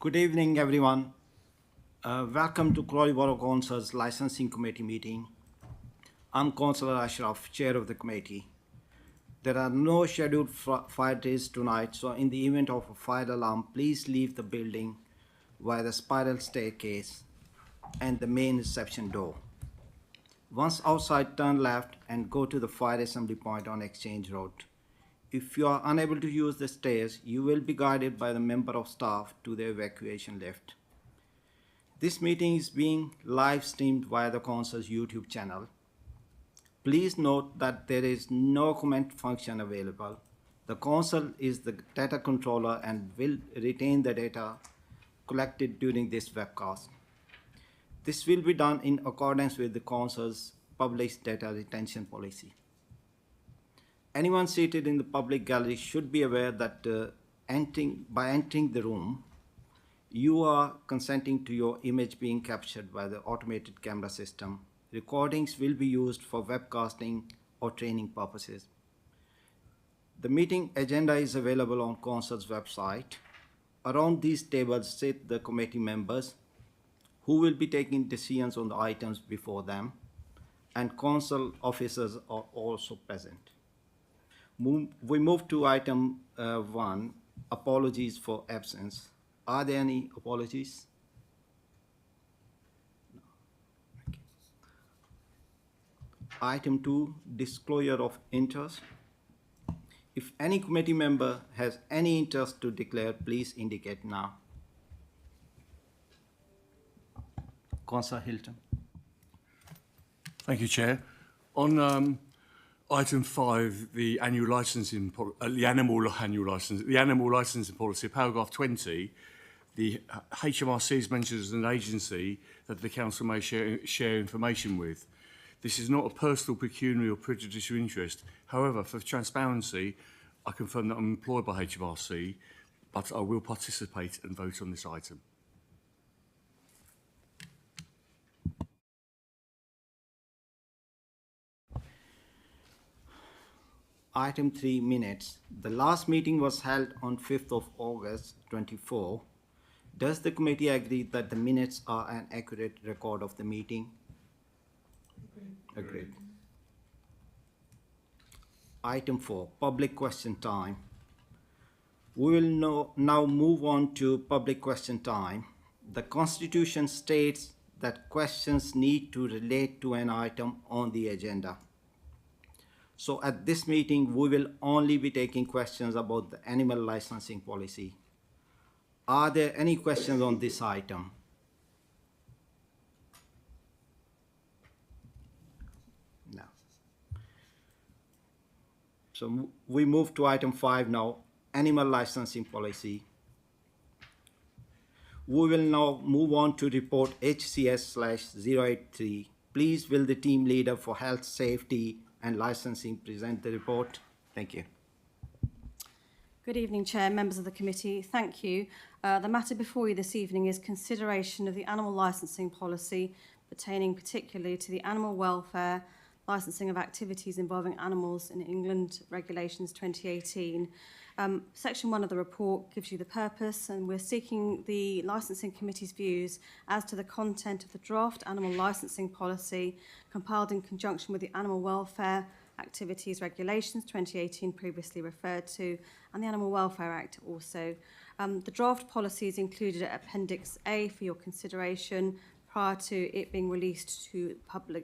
Good evening, everyone. Welcome to Crawley Borough Council's Licensing Committee meeting. I'm Councillor Ashraf, Chair of the committee. There are no scheduled fire days tonight, so in the event of a fire alarm, please leave the building via the spiral staircase and the main reception door. Once outside, turn left and go to the fire assembly point on Exchange Road. If you are unable to use the stairs, you will be guided by the member of staff to the evacuation lift. This meeting is being live streamed via the Council's YouTube channel. Please note that there is no comment function available. The Council is the data controller and will retain the data collected during this webcast. This will be done in accordance with the Council's published data retention policy. Anyone seated in the public gallery should be aware that by entering the room, you are consenting to your image being captured by the automated camera system. Recordings will be used for webcasting or training purposes. The meeting agenda is available on Council's website. Around these tables sit the committee members who will be taking decisions on the items before them, and Council officers are also present. We move to item 1, apologies for absence. Are there any apologies? No. Okay. Item 2, disclosure of interest. If any committee member has any interest to declare, please indicate now. Councillor Hilton. Thank you, Chair. On item 5, the animal licensing policy, paragraph 20, the HMRC is mentioned as an agency that the council may share information with. This is not a personal, pecuniary or prejudicial interest. However, for transparency, I confirm that I'm employed by HMRC, but I will participate and vote on this item. Item 3, minutes. The last meeting was held on 5th of August 24. Does the committee agree that the minutes are an accurate record of the meeting? Agreed. Item 4, public question time. We will now move on to public question time. The Constitution states that questions need to relate to an item on the agenda. So at this meeting, we will only be taking questions about the animal licensing policy. Are there any questions on this item? No. So we move to item 5 now, animal licensing policy. We will now move on to report HCS/083. Please will the team leader for health, safety, and licensing present the report. Thank you. Good evening, Chair, members of the committee. Thank you. The matter before you this evening is consideration of the animal licensing policy pertaining particularly to the animal welfare, licensing of activities involving animals in England Regulations 2018. Section 1 of the report gives you the purpose, and we're seeking the Licensing Committee's views as to the content of the draft animal licensing policy compiled in conjunction with the Animal Welfare Activities Regulations 2018 previously referred to, and the Animal Welfare Act also. The draft policy is included at Appendix A for your consideration prior to it being released to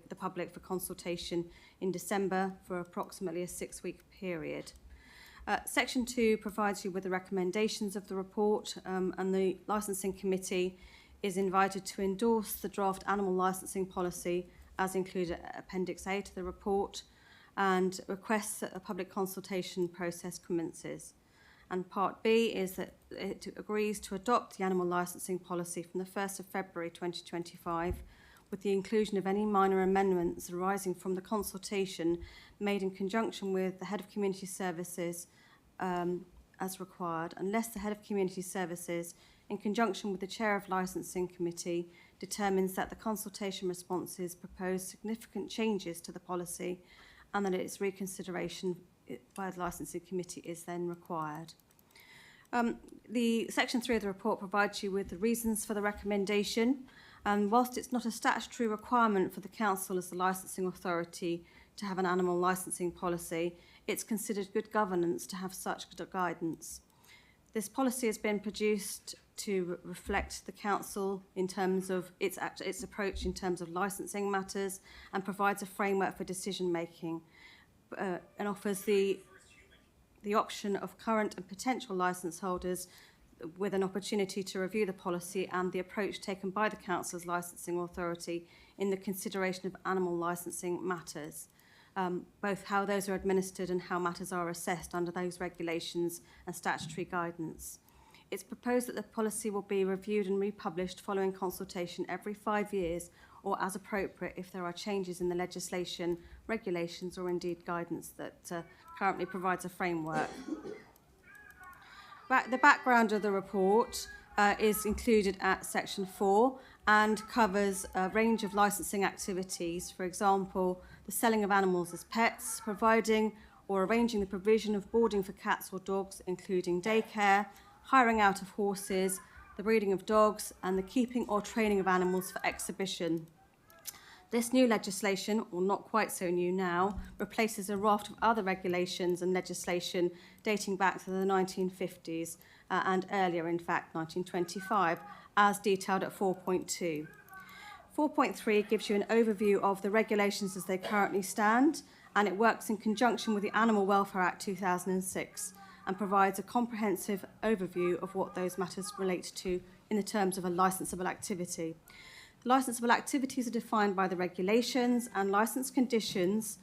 the public for consultation in December for approximately a 6-week period. Section 2 provides you with the recommendations of the report, and the Licensing Committee is invited to endorse the draft animal licensing policy as included at Appendix A to the report, and requests that a public consultation process commences. And Part B is that it agrees to adopt the animal licensing policy from the 1st of February 2025 with the inclusion of any minor amendments arising from the consultation made in conjunction with the Head of Community Services as required, unless the Head of Community Services, in conjunction with the Chair of Licensing Committee, determines that the consultation responses propose significant changes to the policy and that its reconsideration by the Licensing Committee is then required. The Section 3 of the report provides you with the reasons for the recommendation. And whilst it's not a statutory requirement for the Council as the licensing authority to have an animal licensing policy, it's considered good governance to have such guidance. This policy has been produced to reflect the Council in terms of its approach in terms of licensing matters, and provides a framework for decision making, and offers the option of current and potential licence holders with an opportunity to review the policy and the approach taken by the Council's licensing authority in the consideration of animal licensing matters, both how those are administered and how matters are assessed under those regulations and statutory guidance. It's proposed that the policy will be reviewed and republished following consultation every 5 years, or as appropriate if there are changes in the legislation, regulations, or indeed guidance that currently provides a framework. The background of the report is included at section 4 and covers a range of licensing activities, for example, the selling of animals as pets, providing or arranging the provision of boarding for cats or dogs, including daycare, hiring out of horses, the breeding of dogs, and the keeping or training of animals for exhibition. This new legislation, or not quite so new now, replaces a raft of other regulations and legislation dating back to the 1950s and earlier, in fact, 1925, as detailed at 4.2. 4.3 gives you an overview of the regulations as they currently stand, and it works in conjunction with the Animal Welfare Act 2006 and provides a comprehensive overview of what those matters relate to in the terms of a licensable activity. Licensable activities are defined by the regulations, and licence conditions,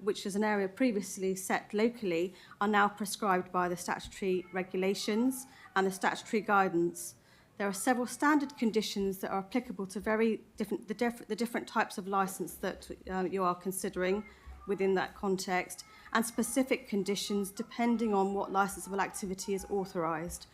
which is an area previously set locally, are now prescribed by the statutory regulations and the statutory guidance. There are several standard conditions that are applicable to the different types of licence that you are considering within that context, and specific conditions depending on what licensable activity is authorised.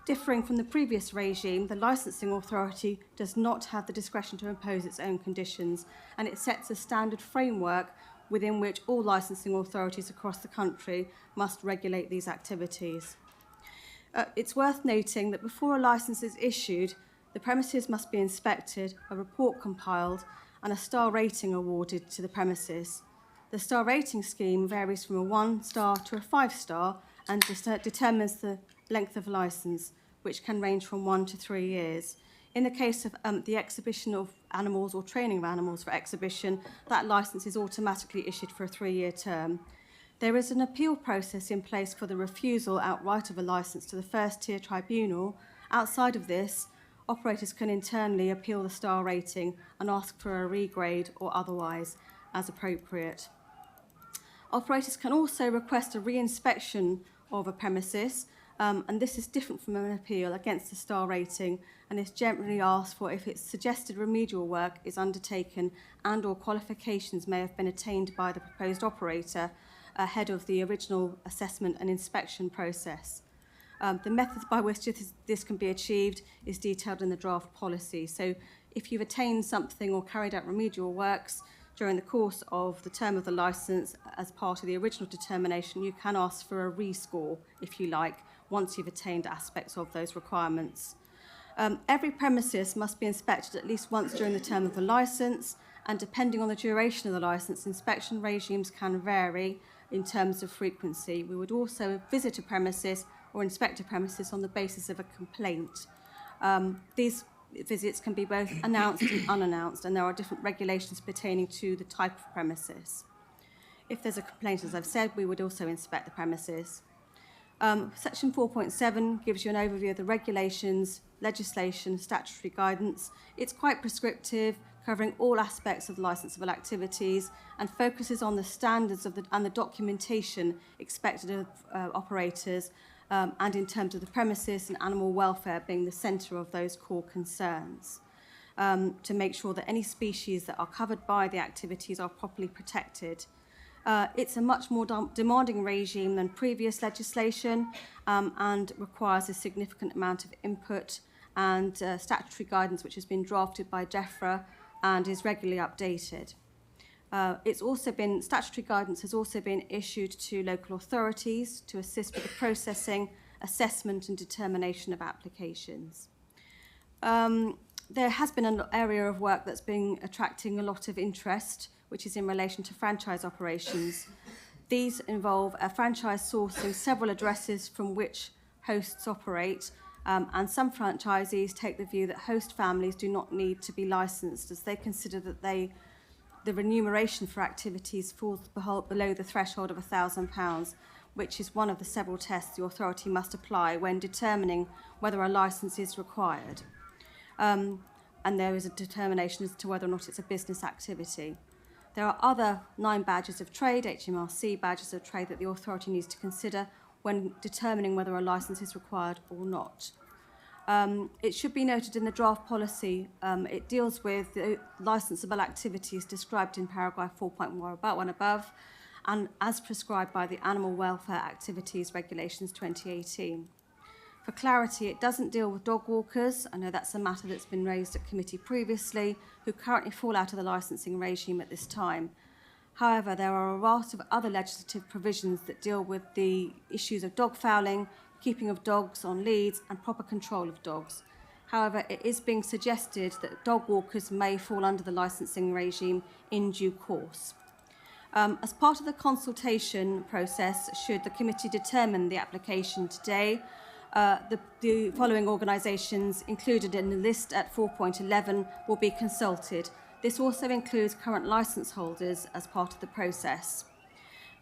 Differing from the previous regime, the licensing authority does not have the discretion to impose its own conditions, and it sets a standard framework within which all licensing authorities across the country must regulate these activities. It's worth noting that before a licence is issued, the premises must be inspected, a report compiled, and a star rating awarded to the premises. The star rating scheme varies from a 1-star to a 5-star and determines the length of licence, which can range from 1 to 3 years. In the case of the exhibition of animals or training of animals for exhibition, that licence is automatically issued for a 3-year term. There is an appeal process in place for the refusal outright of a licence to the first-tier tribunal. Outside of this, operators can internally appeal the star rating and ask for a regrade or otherwise, as appropriate. Operators can also request a re-inspection of a premises, and this is different from an appeal against the star rating, and is generally asked for if its suggested remedial work is undertaken and or qualifications may have been attained by the proposed operator ahead of the original assessment and inspection process. The method by which this can be achieved is detailed in the draft policy. So if you've attained something or carried out remedial works during the course of the term of the licence as part of the original determination, you can ask for a rescore, if you like, once you've attained aspects of those requirements. Every premises must be inspected at least once during the term of the licence, and depending on the duration of the licence, inspection regimes can vary in terms of frequency. We would also visit a premises or inspect a premises on the basis of a complaint. These visits can be both announced and unannounced, and there are different regulations pertaining to the type of premises. If there's a complaint, as I've said, we would also inspect the premises. Section 4.7 gives you an overview of the regulations, legislation, statutory guidance. It's quite prescriptive, covering all aspects of licensable activities, and focuses on the standards and the documentation expected of operators, and in terms of the premises and animal welfare being the centre of those core concerns, to make sure that any species that are covered by the activities are properly protected. It's a much more demanding regime than previous legislation, and requires a significant amount of input and statutory guidance, which has been drafted by DEFRA and is regularly updated. Statutory guidance has also been issued to local authorities to assist with the processing, assessment and determination of applications. There has been an area of work that's been attracting a lot of interest, which is in relation to franchise operations. These involve a franchise sourcing several addresses from which hosts operate, and some franchisees take the view that host families do not need to be licensed, as they consider that the remuneration for activities falls below the threshold of £1,000, which is one of the several tests the authority must apply when determining whether a licence is required. And there is a determination as to whether or not it's a business activity. There are other 9 badges of trade, HMRC badges of trade, that the authority needs to consider when determining whether a licence is required or not. It should be noted in the draft policy, it deals with the licensable activities described in paragraph 4.1 above, and as prescribed by the Animal Welfare Activities Regulations 2018. For clarity, it doesn't deal with dog walkers. I know that's a matter that's been raised at committee previously, who currently fall out of the licensing regime at this time. However, there are a raft of other legislative provisions that deal with the issues of dog fouling, keeping of dogs on leads and proper control of dogs. However, it is being suggested that dog walkers may fall under the licensing regime in due course. As part of the consultation process, should the committee determine the application today, the following organisations included in the list at 4.11 will be consulted. This also includes current licence holders as part of the process.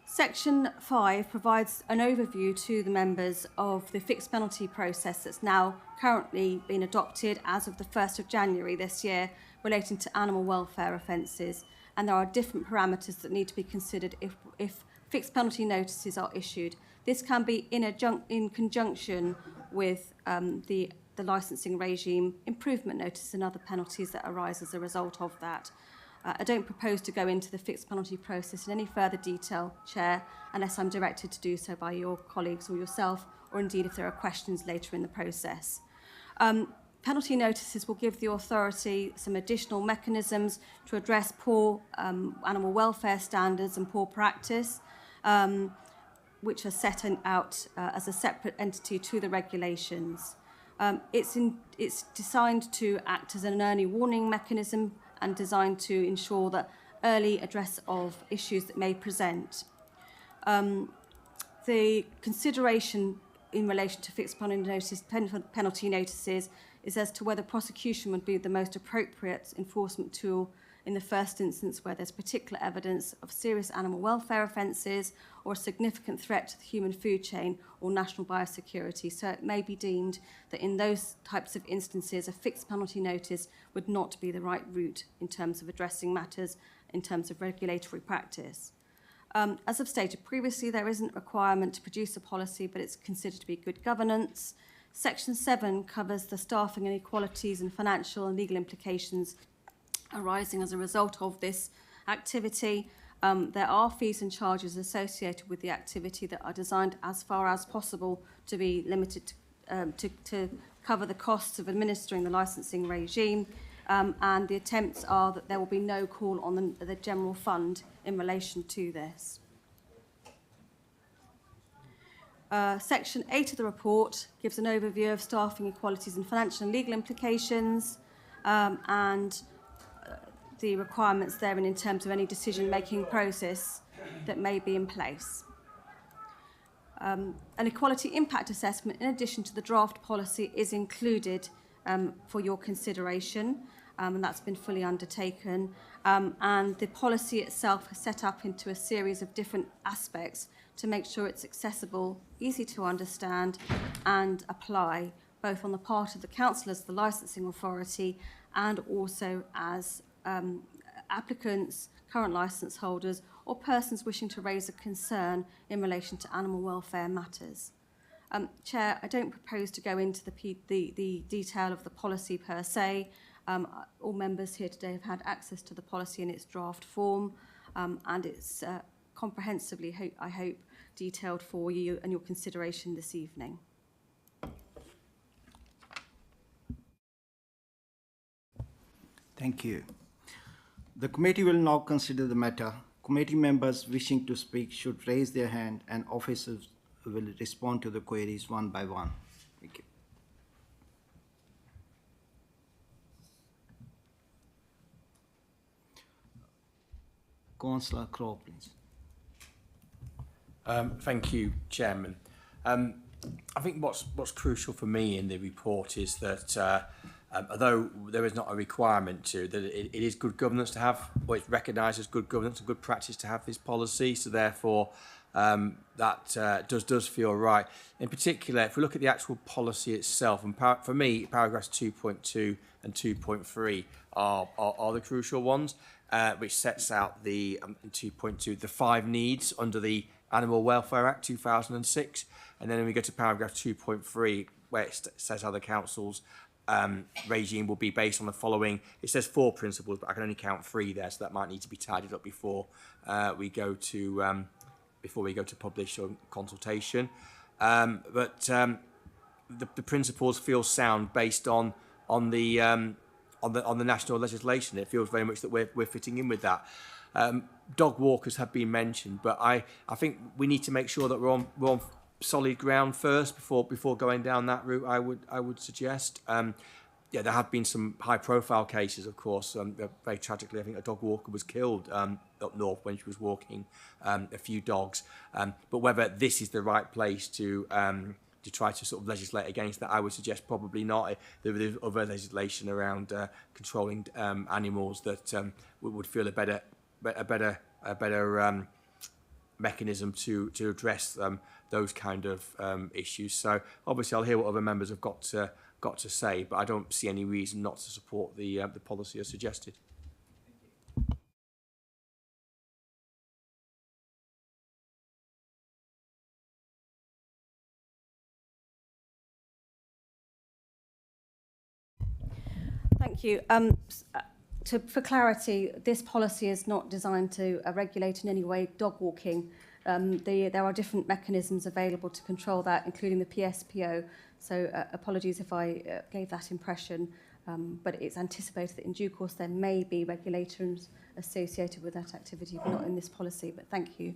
Section 5 provides an overview to the members of the fixed penalty process that's now currently been adopted as of the 1st of January this year relating to animal welfare offences, and there are different parameters that need to be considered if fixed penalty notices are issued. This can be in conjunction with the licensing regime, improvement notice and other penalties that arise as a result of that. I don't propose to go into the fixed penalty process in any further detail, Chair, unless I'm directed to do so by your colleagues or yourself, or indeed if there are questions later in the process. Penalty notices will give the authority some additional mechanisms to address poor animal welfare standards and poor practice, which are set out as a separate entity to the regulations. It's designed to act as an early warning mechanism and designed to ensure that early address of issues that may present. The consideration in relation to fixed penalty notices is as to whether prosecution would be the most appropriate enforcement tool in the first instance where there's particular evidence of serious animal welfare offences or a significant threat to the human food chain or national biosecurity. So it may be deemed that in those types of instances, a fixed penalty notice would not be the right route in terms of addressing matters in terms of regulatory practice. As I've stated previously, there isn't a requirement to produce a policy, but it's considered to be good governance. Section 7 covers the staffing inequalities and financial and legal implications arising as a result of this activity. There are fees and charges associated with the activity that are designed as far as possible to be limited to cover the costs of administering the licensing regime, and the attempts are that there will be no call on the general fund in relation to this. Section 8 of the report gives an overview of staffing equalities and financial and legal implications, and the requirements therein in terms of any decision-making process that may be in place. An equality impact assessment, in addition to the draft policy, is included for your consideration, and that's been fully undertaken. And the policy itself is set up into a series of different aspects to make sure it's accessible, easy to understand and apply, both on the part of the council as the licensing authority and also as applicants, current licence holders, or persons wishing to raise a concern in relation to animal welfare matters. Chair, I don't propose to go into the detail of the policy per se. All members here today have had access to the policy in its draft form, and it's comprehensively, I hope, detailed for you and your consideration this evening. Thank you. The committee will now consider the matter. Committee members wishing to speak should raise their hand and officers will respond to the queries one by one. Thank you. Councillor Crowe, please. Thank you, Chairman. I think what's crucial for me in the report is that although there is not a requirement to, that it is good governance to have, or it's recognised as good governance and good practice to have this policy. So therefore, that does feel right. In particular, if we look at the actual policy itself, and for me, paragraphs 2.2 and 2.3 are the crucial ones, which sets out the in 2.2 the 5 needs under the Animal Welfare Act 2006, and then we go to paragraph 2.3 where it says how the council's regime will be based on the following. It says 4 principles, but I can only count 3 there, so that might need to be tidied up before we go to publish or consultation. But the principles feel sound based on the national legislation. It feels very much that we're fitting in with that. Dog walkers have been mentioned, but I think we need to make sure that we're on solid ground first before going down that route. I would suggest. Yeah, there have been some high-profile cases, of course. Very tragically, I think a dog walker was killed up north when she was walking a few dogs. But whether this is the right place to try to sort of legislate against that, I would suggest probably not. There's other legislation around controlling animals that would feel a better mechanism to address those kind of issues. So obviously, I'll hear what other members have got to say, but I don't see any reason not to support the policy as suggested. Thank you. For clarity, this policy is not designed to regulate in any way dog walking. There are different mechanisms available to control that, including the PSPO. So apologies if I gave that impression, but it's anticipated that in due course there may be regulations associated with that activity, but not in this policy. But thank you.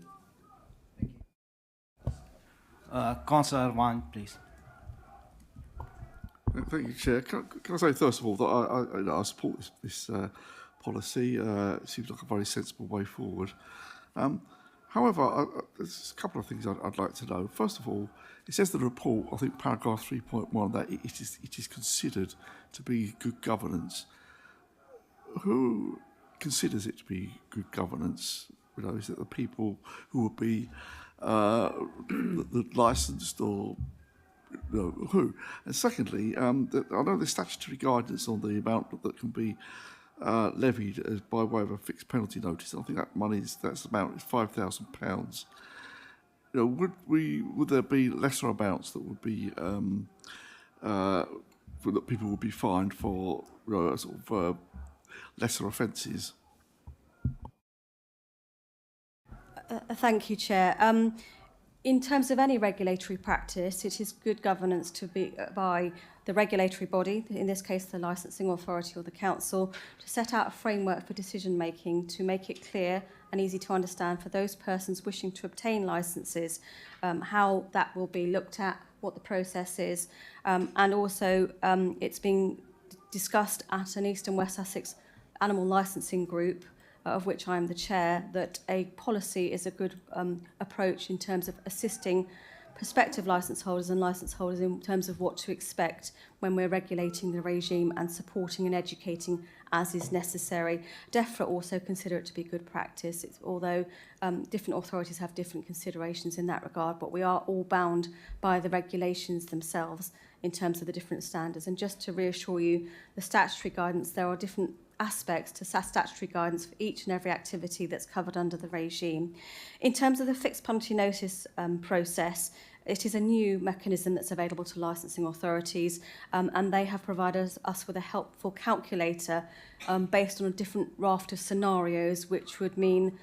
Councillor Wan, please. Thank you, Chair. Can I say first of all that I support this policy. It seems like a very sensible way forward. However, there's a couple of things I'd like to know. First of all, it says in the report, I think paragraph 3.1, that it is considered to be good governance. Who considers it to be good governance? You know, is it the people who would be the licensed, or who? And secondly, I know there's statutory guidance on the amount that can be levied as by way of a fixed penalty notice. I think that's amount is £5,000. You know, would there be lesser amounts that would be that people would be fined for sort of lesser offences? Thank you, Chair. In terms of any regulatory practice, it is good governance to be by the regulatory body, in this case the licensing authority or the council, to set out a framework for decision making to make it clear and easy to understand for those persons wishing to obtain licences, how that will be looked at, what the process is, and also it's being discussed at an East and West Sussex animal licensing group, of which I am the chair, that a policy is a good approach in terms of assisting prospective licence holders and licence holders in terms of what to expect when we're regulating the regime and supporting and educating as is necessary. DEFRA also consider it to be good practice, although different authorities have different considerations in that regard, but we are all bound by the regulations themselves in terms of the different standards. And just to reassure you, the statutory guidance, there are different aspects to statutory guidance for each and every activity that's covered under the regime. In terms of the fixed penalty notice process, it is a new mechanism that's available to licensing authorities, and they have provided us with a helpful calculator based on a different raft of scenarios, which would mean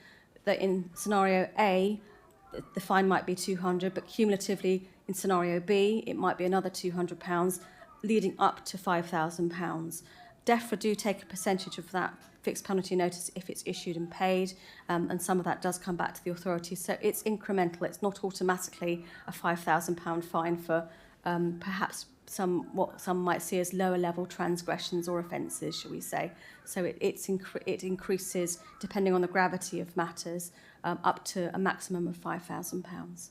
that in scenario A, the fine might be £200, but cumulatively in scenario B, it might be another £200, leading up to £5,000. DEFRA do take a percentage of that fixed penalty notice if it's issued and paid, and some of that does come back to the authority. So it's incremental. It's not automatically a £5,000 fine for perhaps what some might see as lower level transgressions or offences, shall we say. So it increases, depending on the gravity of matters, up to a maximum of £5,000.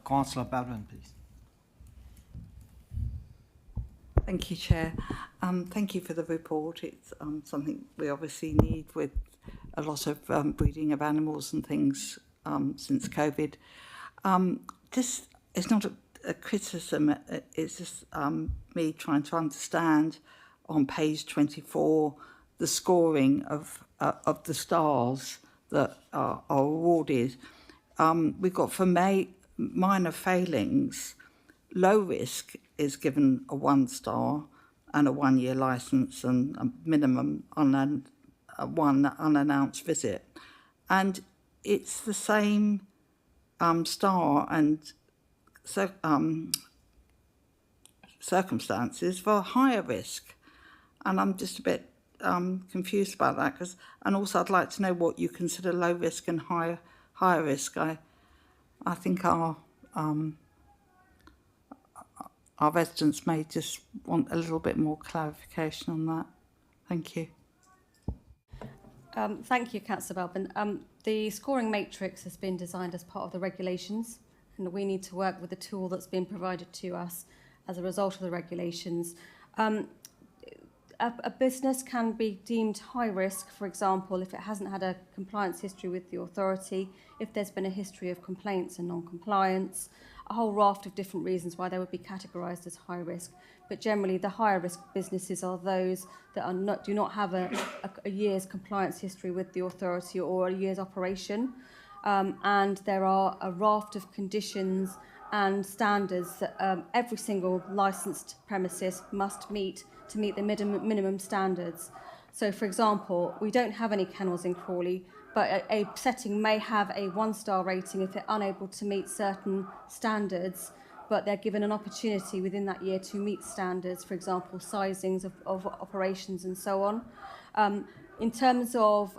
Councillor Baldwin, please. Thank you, Chair. Thank you for the report. It's something we obviously need with a lot of breeding of animals and things since COVID. This is not a criticism, it's just me trying to understand on page 24 the scoring of the stars that are awarded. We've got for minor failings, low risk is given a 1 star and a 1-year licence and a minimum one unannounced visit. And it's the same star and circumstances for higher risk. And I'm just a bit confused about that. And also I'd like to know what you consider low risk and higher risk. I think our residents may just want a little bit more clarification on that. Thank you. Thank you, Councillor Belbin. The scoring matrix has been designed as part of the regulations, and we need to work with the tool that's been provided to us as a result of the regulations. A business can be deemed high risk, for example, if it hasn't had a compliance history with the authority, if there's been a history of complaints and non-compliance, a whole raft of different reasons why they would be categorised as high risk. But generally, the higher risk businesses are those that do not have a year's compliance history with the authority or a year's operation. And there are a raft of conditions and standards that every single licensed premises must meet to meet the minimum standards. So, for example, we don't have any kennels in Crawley, but a setting may have a 1-star rating if they're unable to meet certain standards, but they're given an opportunity within that year to meet standards, for example, sizings of operations and so on. In terms of,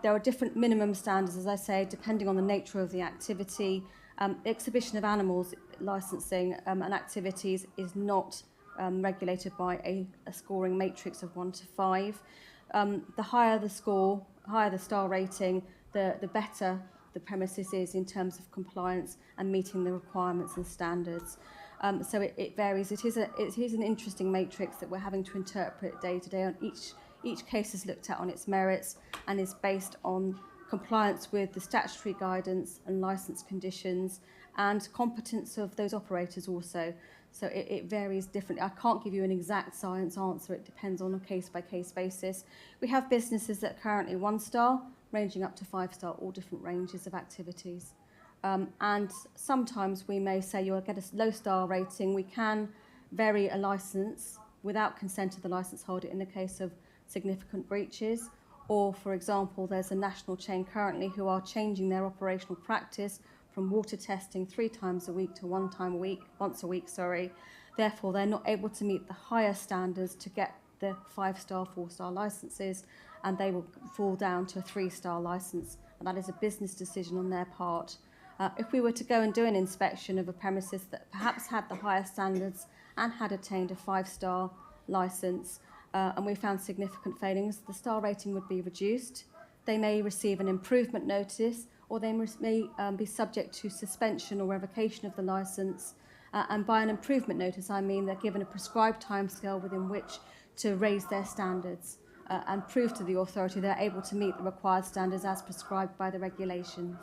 there are different minimum standards, as I say, depending on the nature of the activity. Exhibition of animals licensing and activities is not regulated by a scoring matrix of 1 to 5. The higher the score, higher the star rating, the better the premises is in terms of compliance and meeting the requirements and standards. So it varies. It is an interesting matrix that we're having to interpret day to day. On each case is looked at on its merits and is based on compliance with the statutory guidance and licence conditions and competence of those operators also. So it varies differently. I can't give you an exact science answer. It depends on a case-by-case basis. We have businesses that are currently 1-star, ranging up to 5-star, all different ranges of activities. And sometimes we may say you'll get a low-star rating. We can vary a licence without consent of the licence holder in the case of significant breaches. Or, for example, there's a national chain currently who are changing their operational practice from water testing 3 times a week to once a week. Therefore, they're not able to meet the higher standards to get the 5-star, 4-star licences, and they will fall down to a 3-star licence. And that is a business decision on their part. If we were to go and do an inspection of a premises that perhaps had the higher standards and had attained a 5-star licence, and we found significant failings, the star rating would be reduced. They may receive an improvement notice, or they may be subject to suspension or revocation of the licence. And by an improvement notice, I mean they're given a prescribed timescale within which to raise their standards and prove to the authority they're able to meet the required standards as prescribed by the regulations.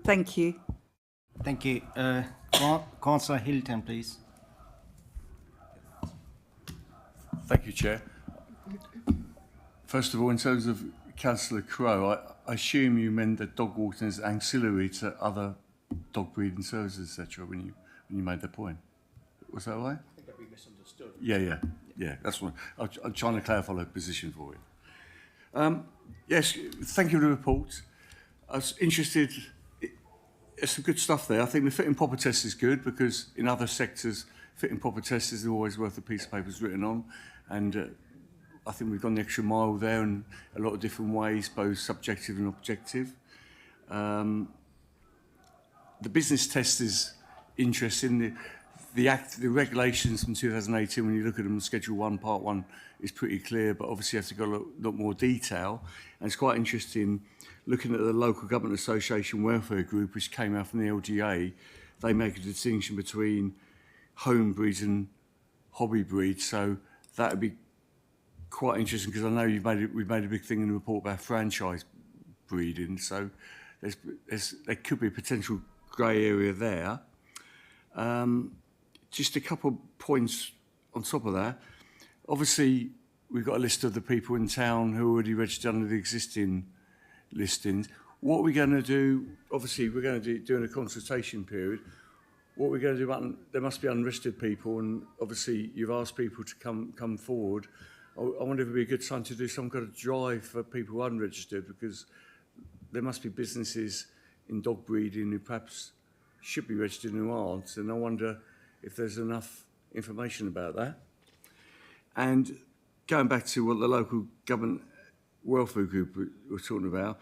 Thank you. Thank you. Councillor Hilton, please. Thank you, Chair. First of all, in terms of Councillor Crowe, I assume you meant that dog walking is ancillary to other dog breeding services, etc. When you made the point. Was that right? I think that we misunderstood. Yeah. That's what I'm trying to clarify the position for you. Yes, thank you for the report. I was interested. There's some good stuff there. I think the fit and proper test is good because in other sectors fit and proper test is always worth a piece of paper written on, and I think we've gone the extra mile there in a lot of different ways, both subjective and objective. The business test is interesting. The regulations from 2018, when you look at them, Schedule 1, Part 1, is pretty clear, but obviously you have to go a lot more detail. And it's quite interesting, looking at the Local Government Association Welfare Group, which came out from the LGA, they make a distinction between home breeds and hobby breeds. So that would be quite interesting, because I know we've made a big thing in the report about franchise breeding. So there could be a potential grey area there. Just a couple of points on top of that. Obviously, we've got a list of the people in town who are already registered under the existing listings. What are we going to do? Obviously, we're going to do during a consultation period. What we're going to do about, there must be unregistered people, and obviously you've asked people to come forward. I wonder if it would be a good time to do some kind of drive for people unregistered, because there must be businesses in dog breeding who perhaps should be registered and who aren't, and I wonder if there's enough information about that. And going back to what the Local Government Welfare Group were talking about,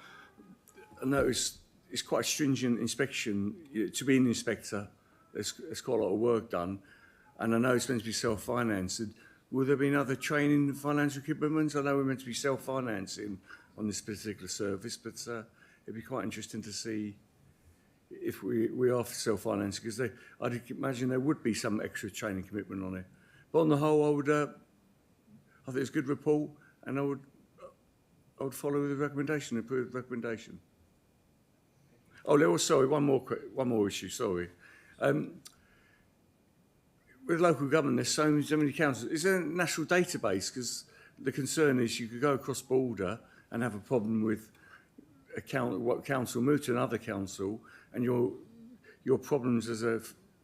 I noticed it's quite a stringent inspection. To be an inspector, there's quite a lot of work done, and I know it's meant to be self-financed. Will there be another training and financial commitments? I know we're meant to be self-financing on this particular service, but it'd be quite interesting to see if we are self-financing, because I'd imagine there would be some extra training commitment on it. But on the whole, I think it's a good report, and I would follow the recommendation, approve the recommendation. Oh, sorry, one more issue. Sorry, with local government, there's so many councils. Is there a national database? Because the concern is you could go across border and have a problem with what council move to another council, and your problems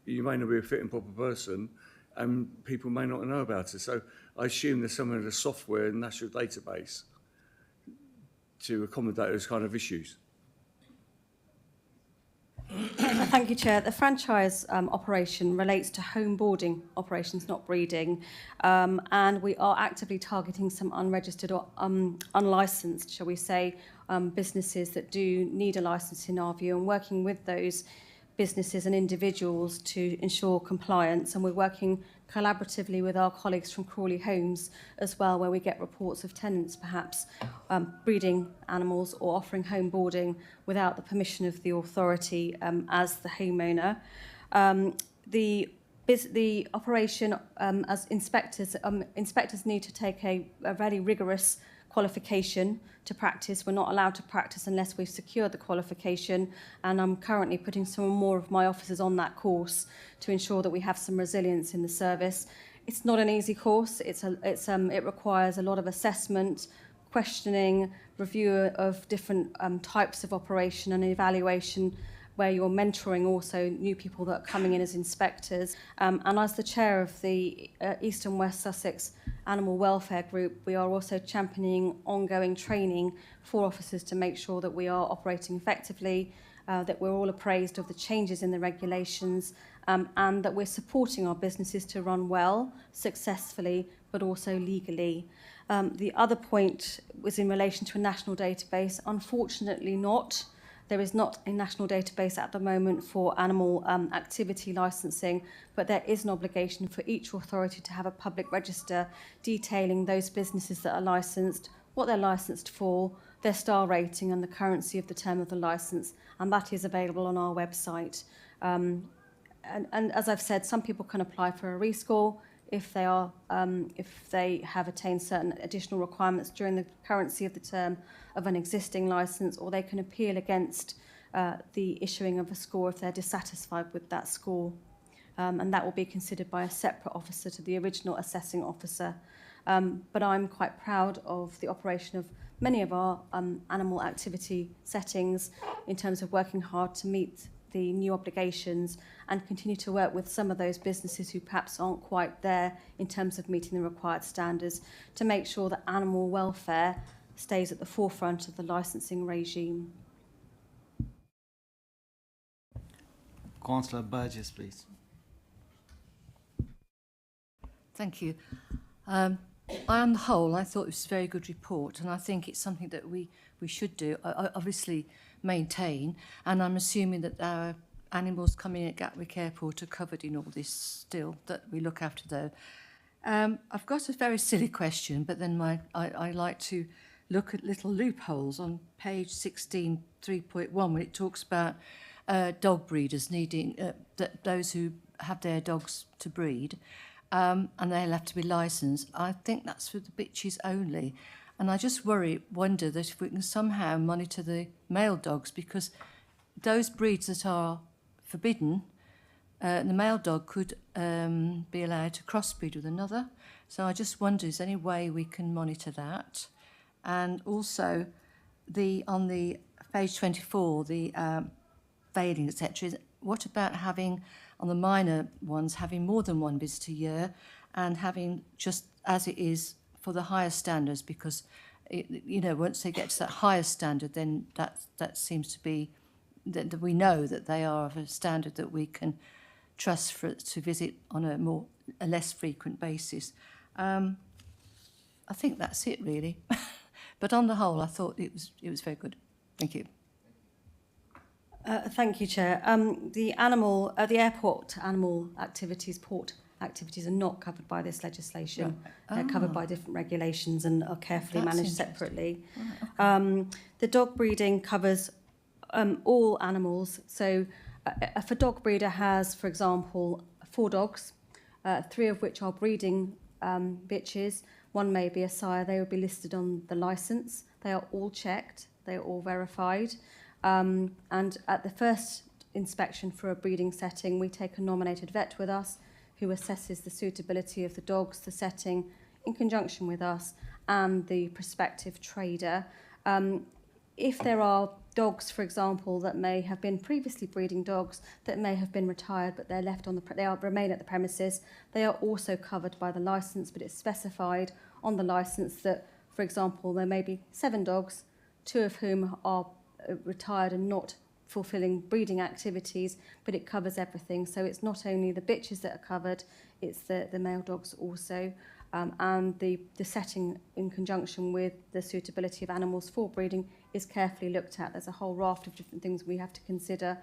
you may not be a fit and proper person, and people may not know about it. So I assume there's some of the software and national database to accommodate those kind of issues. Thank you, Chair. The franchise operation relates to home boarding operations, not breeding, and we are actively targeting some unregistered or unlicensed, shall we say, businesses that do need a licence in our view, and working with those businesses and individuals to ensure compliance. And we're working collaboratively with our colleagues from Crawley Homes as well, where we get reports of tenants perhaps breeding animals or offering home boarding without the permission of the authority as the homeowner. The operation, as inspectors need to take a very rigorous qualification to practice. We're not allowed to practice unless we've secured the qualification, and I'm currently putting some more of my officers on that course to ensure that we have some resilience in the service. It's not an easy course. It requires a lot of assessment, questioning, review of different types of operation, and evaluation, where you're mentoring also new people that are coming in as inspectors. And as the chair of the East and West Sussex Animal Welfare Group, we are also championing ongoing training for officers to make sure that we are operating effectively, that we're all appraised of the changes in the regulations, and that we're supporting our businesses to run well, successfully, but also legally. The other point was in relation to a national database. Unfortunately not. There is not a national database at the moment for animal activity licensing, but there is an obligation for each authority to have a public register detailing those businesses that are licensed, what they're licensed for, their star rating and the currency of the term of the licence, and that is available on our website. And as I've said, some people can apply for a rescore if they have attained certain additional requirements during the currency of the term of an existing licence, or they can appeal against the issuing of a score if they're dissatisfied with that score. And that will be considered by a separate officer to the original assessing officer. But I'm quite proud of the operation of many of our animal activity settings in terms of working hard to meet the new obligations and continue to work with some of those businesses who perhaps aren't quite there in terms of meeting the required standards to make sure that animal welfare stays at the forefront of the licensing regime. Councillor Burgess, please. Thank you. On the whole, I thought it was a very good report, and I think it's something that we should do, obviously maintain, and I'm assuming that our animals coming in at Gatwick Airport are covered in all this still, that we look after those. I've got a very silly question, but then I like to look at little loopholes on page 16, 3.1, when it talks about dog breeders needing, those who have their dogs to breed, and they'll have to be licensed. I think that's for the bitches only. And I just wonder that if we can somehow monitor the male dogs, because those breeds that are forbidden, the male dog could be allowed to crossbreed with another. So I just wonder, is there any way we can monitor that? And also, on the page 24, the veiling, etc. What about having, on the minor ones, having more than one visitor a year, and having just as it is for the higher standards? Because once they get to that higher standard, then that seems to be that we know that they are of a standard that we can trust to visit on a less frequent basis. I think that's it really. But on the whole, I thought it was very good. Thank you. Thank you, Chair. The airport animal activities, port activities are not covered by this legislation. Right. They're covered by different regulations and are carefully managed separately. Right, okay. The dog breeding covers all animals. So if a dog breeder has, for example, 4 dogs, 3 of which are breeding bitches, one may be a sire, they will be listed on the licence. They are all checked, they are all verified. And at the first inspection for a breeding setting, we take a nominated vet with us who assesses the suitability of the dogs, the setting, in conjunction with us and the prospective trader. If there are dogs, for example, that may have been previously breeding dogs that may have been retired, but they're left on remain at the premises, they are also covered by the licence, but it's specified on the licence that, for example, there may be 7 dogs, 2 of whom are retired and not fulfilling breeding activities, but it covers everything. So it's not only the bitches that are covered, it's the male dogs also. And the setting in conjunction with the suitability of animals for breeding is carefully looked at. There's a whole raft of different things we have to consider.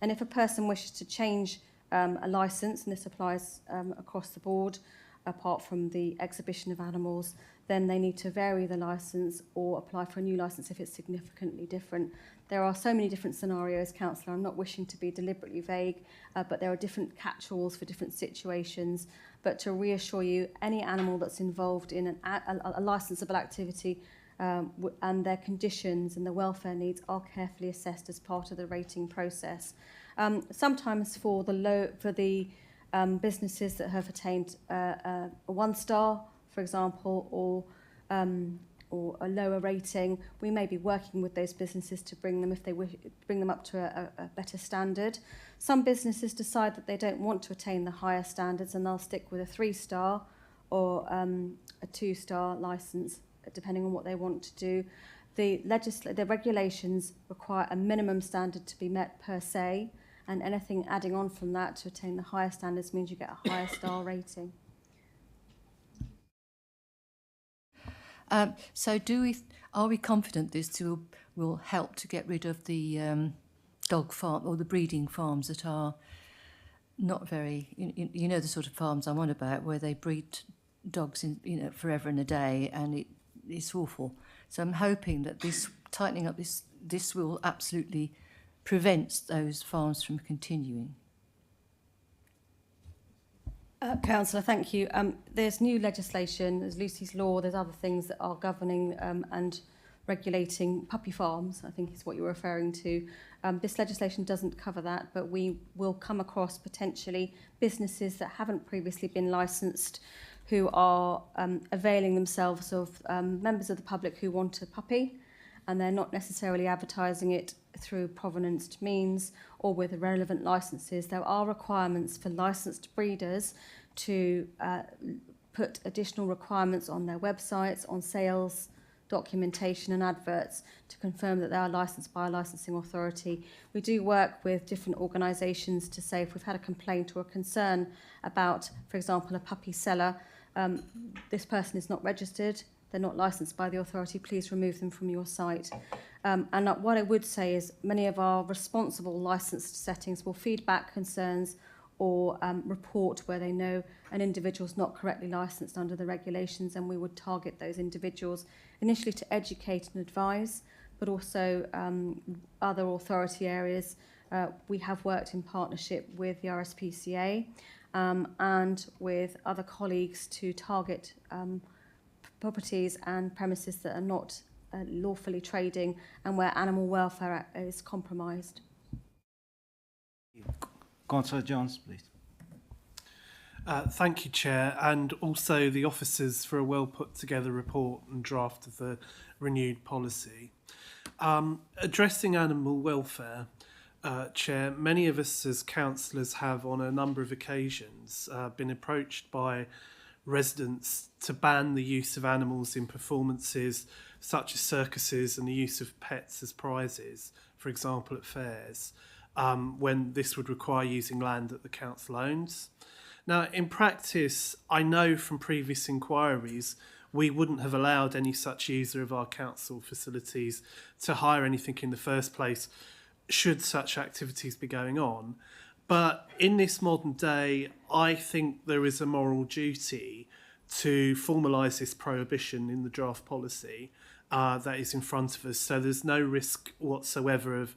And if a person wishes to change a licence, and this applies across the board, apart from the exhibition of animals, then they need to vary the licence or apply for a new licence if it's significantly different. There are so many different scenarios, Councillor. I'm not wishing to be deliberately vague, but there are different catch-alls for different situations. But to reassure you, any animal that's involved in a licensable activity and their conditions and their welfare needs are carefully assessed as part of the rating process. Sometimes for the businesses that have attained a 1-star, for example, or a lower rating, we may be working with those businesses to bring them, if they wish, bring them up to a better standard. Some businesses decide that they don't want to attain the higher standards and they'll stick with a 3-star or a 2-star licence, depending on what they want to do. The regulations require a minimum standard to be met per se, and anything adding on from that to attain the higher standards means you get a higher star rating. So are we confident this will help to get rid of the dog farm or the breeding farms that are not very, you know the sort of farms I'm on about, where they breed dogs in forever and a day, and it's awful. So I'm hoping that tightening up this will absolutely prevent those farms from continuing. Councillor, thank you. There's new legislation, there's Lucy's Law, there's other things that are governing and regulating puppy farms, I think is what you're referring to. This legislation doesn't cover that, but we will come across potentially businesses that haven't previously been licensed who are availing themselves of members of the public who want a puppy, and they're not necessarily advertising it through provenanced means or with relevant licences. There are requirements for licensed breeders to put additional requirements on their websites, on sales documentation and adverts to confirm that they are licensed by a licensing authority. We do work with different organisations to say if we've had a complaint or a concern about, for example, a puppy seller, this person is not registered, they're not licensed by the authority, please remove them from your site. And what I would say is many of our responsible licensed settings will feed back concerns or report where they know an individual is not correctly licensed under the regulations, and we would target those individuals initially to educate and advise, but also other authority areas. We have worked in partnership with the RSPCA and with other colleagues to target properties and premises that are not lawfully trading and where animal welfare is compromised. Councillor Jones, please. Thank you, Chair, and also the officers for a well put together report and draft of the renewed policy. Addressing animal welfare, Chair, many of us as councillors have on a number of occasions been approached by residents to ban the use of animals in performances such as circuses and the use of pets as prizes, for example at fairs, when this would require using land that the council owns. Now, in practice, I know from previous inquiries we wouldn't have allowed any such user of our council facilities to hire anything in the first place should such activities be going on. But in this modern day, I think there is a moral duty to formalise this prohibition in the draft policy that is in front of us, so there's no risk whatsoever of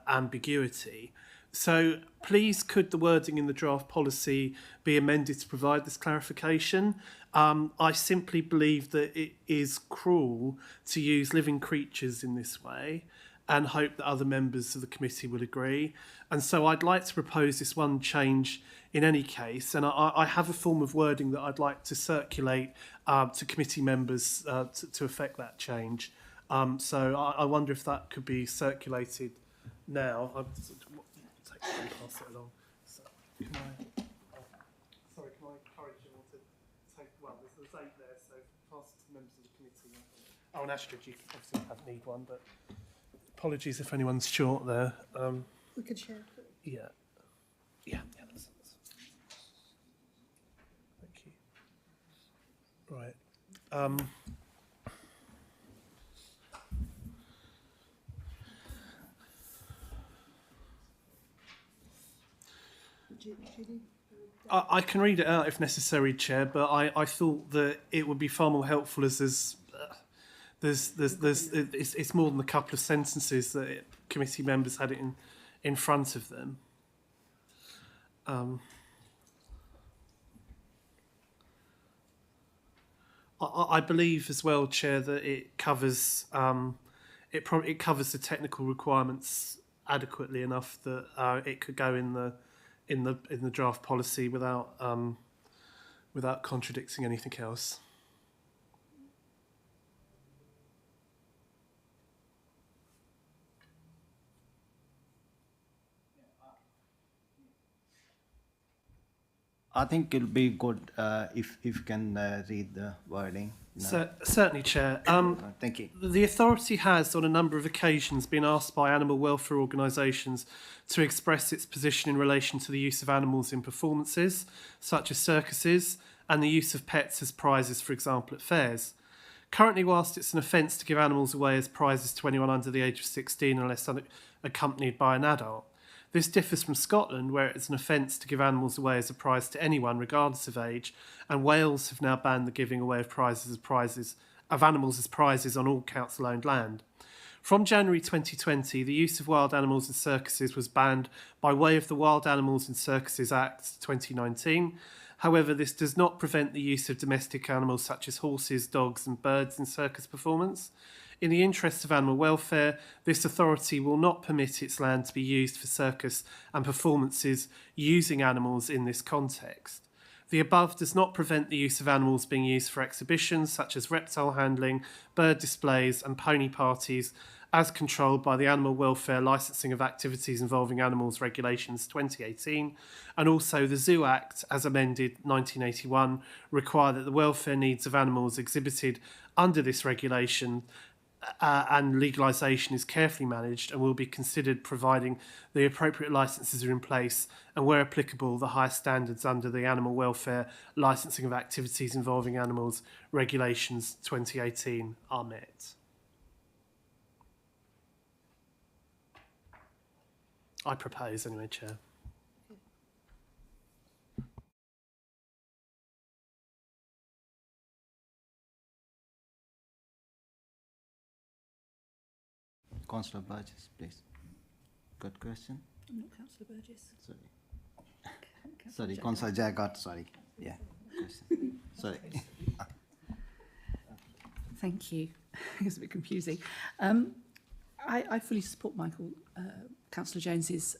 ambiguity. So please, could the wording in the draft policy be amended to provide this clarification? I simply believe that it is cruel to use living creatures in this way, and hope that other members of the committee will agree. And so I'd like to propose this one change in any case, and I have a form of wording that I'd like to circulate to committee members to affect that change. So I wonder if that could be circulated now. I'll pass it along. So, can I encourage you all to take, well, there's 8 there, so pass it to members of the committee. Oh, and Astrid, you obviously don't need one, but apologies if anyone's short there. We could share. Yeah. Yeah, that's thank you. Right. I can read it out if necessary, Chair, but I thought that it would be far more helpful as it's more than a couple of sentences that committee members had it in front of them. I believe as well, Chair, that it covers it covers the technical requirements adequately enough that it could go in the draft policy without contradicting anything else. I think it'll be good if you can read the wording. No. So, certainly, Chair. Thank you. The authority has, on a number of occasions, been asked by animal welfare organisations to express its position in relation to the use of animals in performances, such as circuses, and the use of pets as prizes, for example, at fairs. Currently, whilst it's an offence to give animals away as prizes to anyone under the age of 16 unless accompanied by an adult, this differs from Scotland, where it's an offence to give animals away as a prize to anyone, regardless of age, and Wales have now banned the giving away of animals as prizes on all council-owned land. From January 2020, the use of wild animals in circuses was banned by way of the Wild Animals in Circuses Act 2019. However, this does not prevent the use of domestic animals such as horses, dogs and birds in circus performance. In the interest of animal welfare, this authority will not permit its land to be used for circus and performances using animals in this context. The above does not prevent the use of animals being used for exhibitions such as reptile handling, bird displays and pony parties as controlled by the Animal Welfare Licensing of Activities Involving Animals Regulations 2018, and also the Zoo Act, as amended 1981, require that the welfare needs of animals exhibited under this regulation and legalisation is carefully managed and will be considered providing the appropriate licences are in place and, where applicable, the highest standards under the Animal Welfare Licensing of Activities Involving Animals Regulations 2018 are met. I propose anyway, Chair. Councillor Burgess, please. Good question. I'm not Councillor Burgess. Sorry. Sorry, Councillor Jagat, sorry. Yeah. Question. Sorry. Thank you. It's a bit confusing. I fully support Councillor Jones's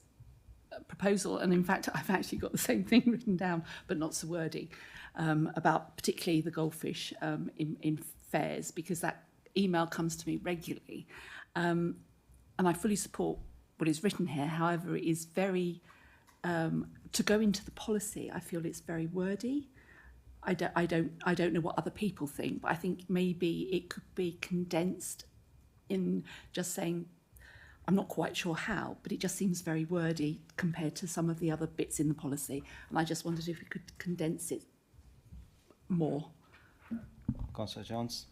proposal, and in fact I've actually got the same thing written down, but not so wordy, about particularly the goldfish in fairs, because that email comes to me regularly. And I fully support what is written here. However, it is very, to go into the policy, I feel it's very wordy. I don't know what other people think, but I think maybe it could be condensed in just saying, I'm not quite sure how, but it just seems very wordy compared to some of the other bits in the policy. And I just wondered if we could condense it more. Councillor Jones.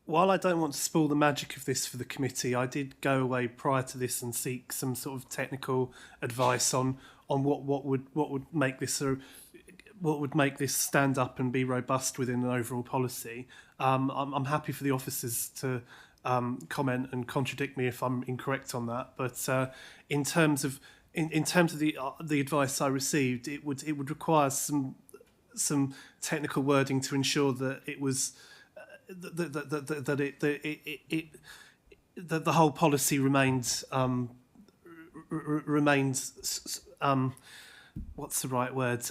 While I don't want to spoil the magic of this for the committee, I did go away prior to this and seek some sort of technical advice on what would make this stand up and be robust within an overall policy. I'm happy for the officers to comment and contradict me if I'm incorrect on that. But in terms of the advice I received, it would require some technical wording to ensure that it was. That the whole policy remains what's the right word?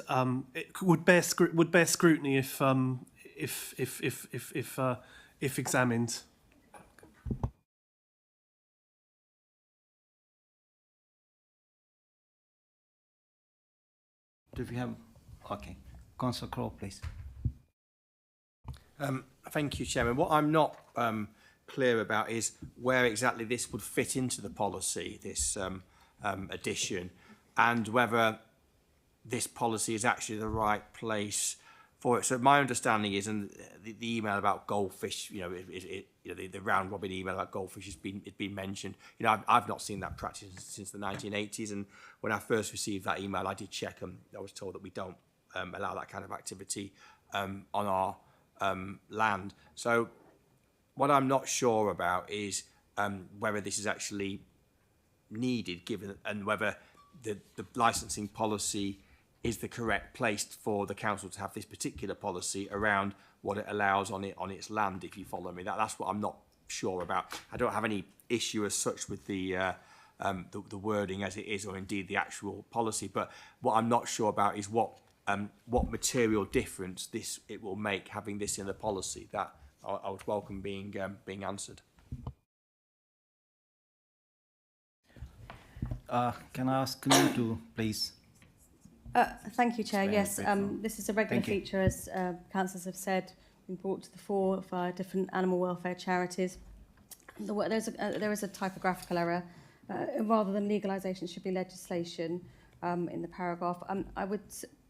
It would bear scrutiny if examined. Do we have? Okay, Councillor Crowe, please. Thank you, Chairman. What I'm not clear about is where exactly this would fit into the policy, this addition, and whether this policy is actually the right place for it. So my understanding is, and the email about goldfish, the round robin email about goldfish has been mentioned. I've not seen that practice since the 1980s, and when I first received that email, I did check, and I was told that we don't allow that kind of activity on our land. So what I'm not sure about is whether this is actually needed, given, and whether the licensing policy is the correct place for the council to have this particular policy around what it allows on its land, if you follow me. That's what I'm not sure about. I don't have any issue as such with the wording as it is, or indeed the actual policy, but what I'm not sure about is what material difference it will make having this in the policy. That I would welcome being answered. Can I ask you to please? Thank you, Chair. Explain Yes, a bit more. this is a regular Thank you. feature, as councillors have said, been brought to the fore of our different animal welfare charities. There is a typographical error. Rather than legalisation, should be legislation in the paragraph. I would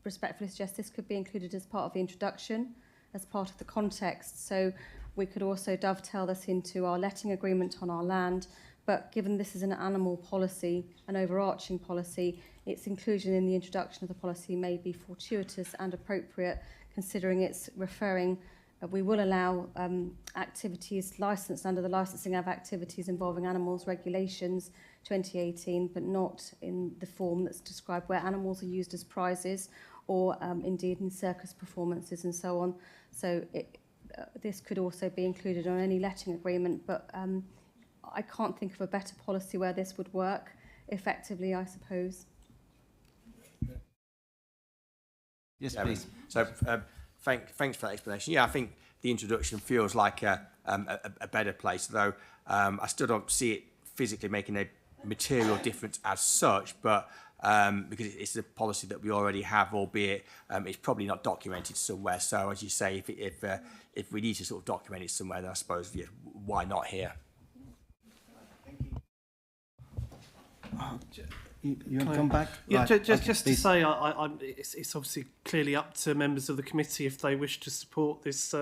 respectfully suggest this could be included as part of the introduction, as part of the context. So we could also dovetail this into our letting agreement on our land. But given this is an animal policy, an overarching policy, its inclusion in the introduction of the policy may be fortuitous and appropriate, considering it's referring, we will allow activities licensed under the Licensing of Activities Involving Animals Regulations 2018, but not in the form that's described where animals are used as prizes or indeed in circus performances and so on. So this could also be included on any letting agreement, but I can't think of a better policy where this would work effectively, I suppose. Yes, please. So thanks for that explanation. Yeah, I think the introduction feels like a better place, though I still don't see it physically making a material difference as such, but because it's a policy that we already have, albeit it's probably not documented somewhere. So, as you say, if we need to sort of document it somewhere, then I suppose, yeah, why not here? You want to come back? Yeah, Right, just okay, to please. say, it's obviously clearly up to members of the committee if they wish to support this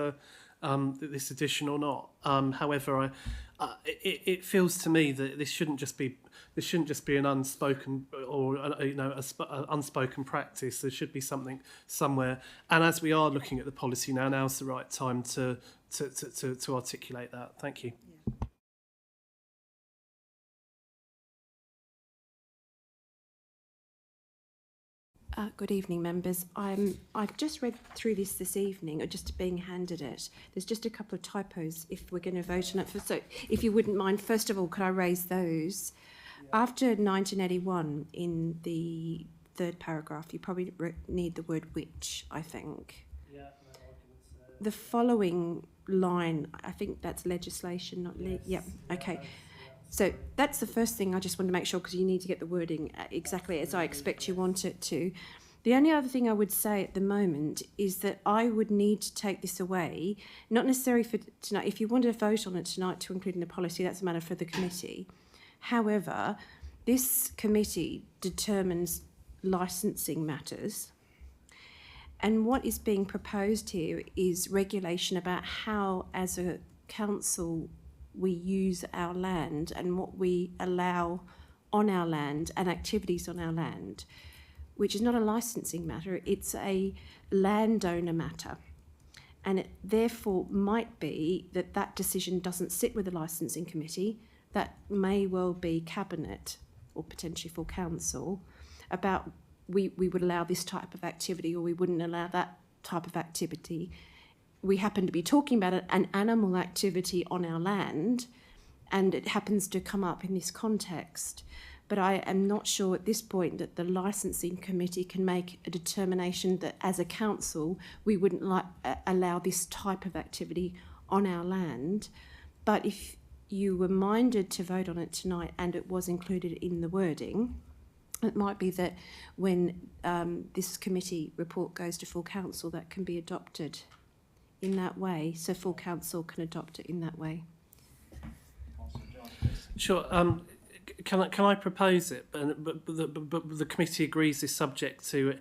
this addition or not. However, it feels to me that this shouldn't just be an unspoken or unspoken practice. There should be something somewhere. And as we are looking at the policy now's the right time to articulate that. Thank you. Good evening, members. I've just read through this evening, or just being handed it. There's just a couple of typos if we're going to vote on it. So if you wouldn't mind, first of all, could I raise those? Yeah. After 1981, in the third paragraph, you probably need the word which, I think. Yeah, no arguments. The following line, I think that's legislation, not yeah, okay. So that's the first thing I just want to make sure, because you need to get the wording exactly as I expect you want it to. The only other thing I would say at the moment is that I would need to take this away, not necessarily for tonight. If you want to vote on it tonight to include in the policy, that's a matter for the committee. However, this committee determines licensing matters. And what is being proposed here is regulation about how, as a council, we use our land and what we allow on our land and activities on our land, which is not a licensing matter, it's a landowner matter. And it therefore might be that that decision doesn't sit with the licensing committee. That may well be cabinet or potentially full council about we would allow this type of activity or we wouldn't allow that type of activity. We happen to be talking about an animal activity on our land, and it happens to come up in this context. But I am not sure at this point that the licensing committee can make a determination that as a council we wouldn't allow this type of activity on our land. But if you were minded to vote on it tonight and it was included in the wording, it might be that when this committee report goes to full council, that can be adopted in that way, so full council can adopt it in that way. Sure. Can I propose it? But the committee agrees is subject to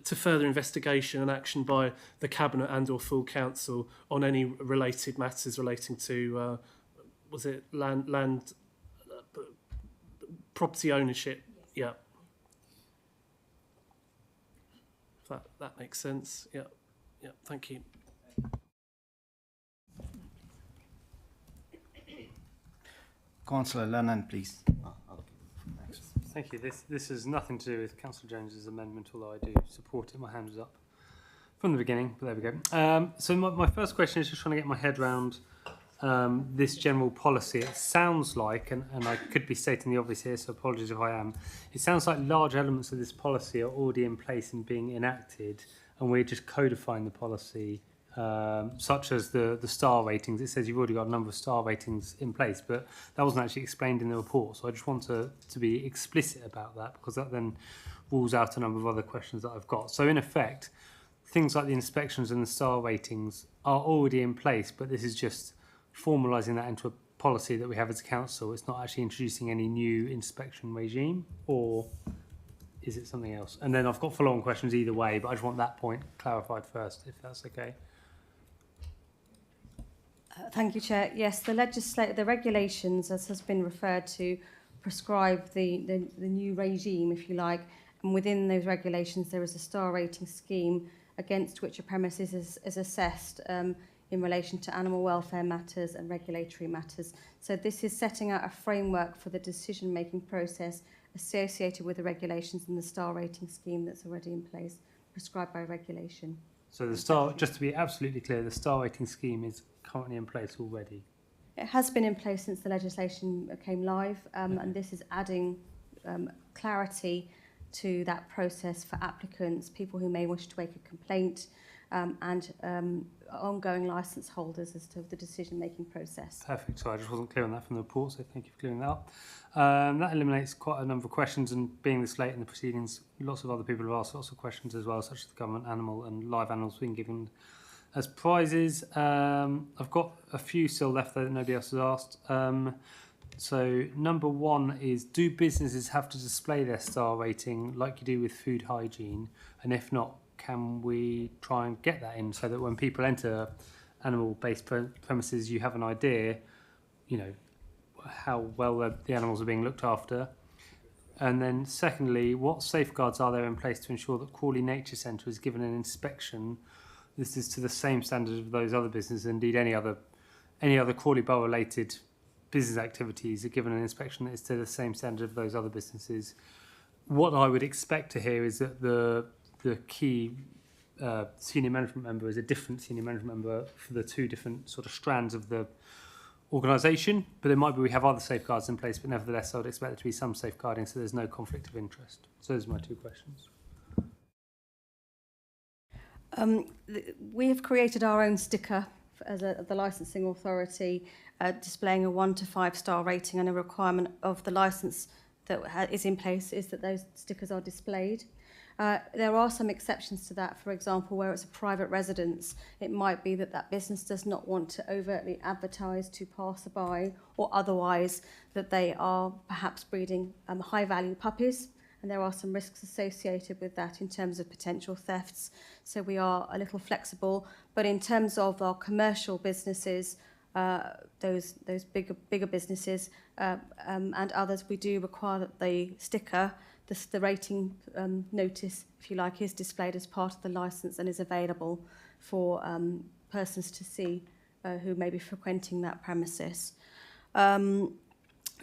further investigation and action by the cabinet and/or full council on any related matters relating to was it land property ownership? Yeah. If that makes sense. Yeah. Yeah. Thank you. Councillor Lennon, please. Thank you. This has nothing to do with Councillor Jones's amendment, although I do support it. My hand was up from the beginning, but there we go. So my first question is just trying to get my head around this general policy. It sounds like, and I could be stating the obvious here, so apologies if I am, it sounds like large elements of this policy are already in place and being enacted, and we're just codifying the policy, such as the star ratings. It says you've already got a number of star ratings in place, but that wasn't actually explained in the report. So I just want to be explicit about that, because that then rules out a number of other questions that I've got. So in effect, things like the inspections and the star ratings are already in place, but this is just formalising that into a policy that we have as a council. It's not actually introducing any new inspection regime, or is it something else? And then I've got follow-on questions either way, but I just want that point clarified first, if that's okay. Thank you, Chair. Yes, the regulations, as has been referred to, prescribe the new regime, if you like, and within those regulations there is a star rating scheme against which a premises is assessed in relation to animal welfare matters and regulatory matters. So this is setting out a framework for the decision-making process associated with the regulations and the star rating scheme that's already in place, prescribed by regulation. So the star, just to be absolutely clear, the star rating scheme is currently in place already? It has been in place since the legislation came live, and this is adding clarity to that process for applicants, people who may wish to make a complaint, and ongoing licence holders as to the decision-making process. Perfect. So I just wasn't clear on that from the report, so thank you for clearing that up. That eliminates quite a number of questions, and being this late in the proceedings, lots of other people have asked lots of questions as well, such as the government animal and live animals being given as prizes. I've got a few still left though that nobody else has asked. So number one is, do businesses have to display their star rating like you do with food hygiene? And if not, can we try and get that in so that when people enter animal-based premises, you have an idea, you know, how well the animals are being looked after? And then secondly, what safeguards are there in place to ensure that Crawley Nature Centre is given an inspection? This is to the same standard of those other businesses. Indeed, any other Crawley Borough related business activities are given an inspection that is to the same standard of those other businesses. What I would expect to hear is that the key senior management member is a different senior management member for the two different sort of strands of the organisation, but it might be we have other safeguards in place, but nevertheless I would expect there to be some safeguarding so there's no conflict of interest. So those are my two questions. We have created our own sticker as the licensing authority, displaying a 1 to 5 star rating, and a requirement of the licence that is in place is that those stickers are displayed. There are some exceptions to that. For example, where it's a private residence, it might be that that business does not want to overtly advertise to passerby or otherwise that they are perhaps breeding high-value puppies, and there are some risks associated with that in terms of potential thefts. So we are a little flexible, but in terms of our commercial businesses, those bigger businesses and others, we do require that the sticker, the rating notice, if you like, is displayed as part of the licence and is available for persons to see who may be frequenting that premises.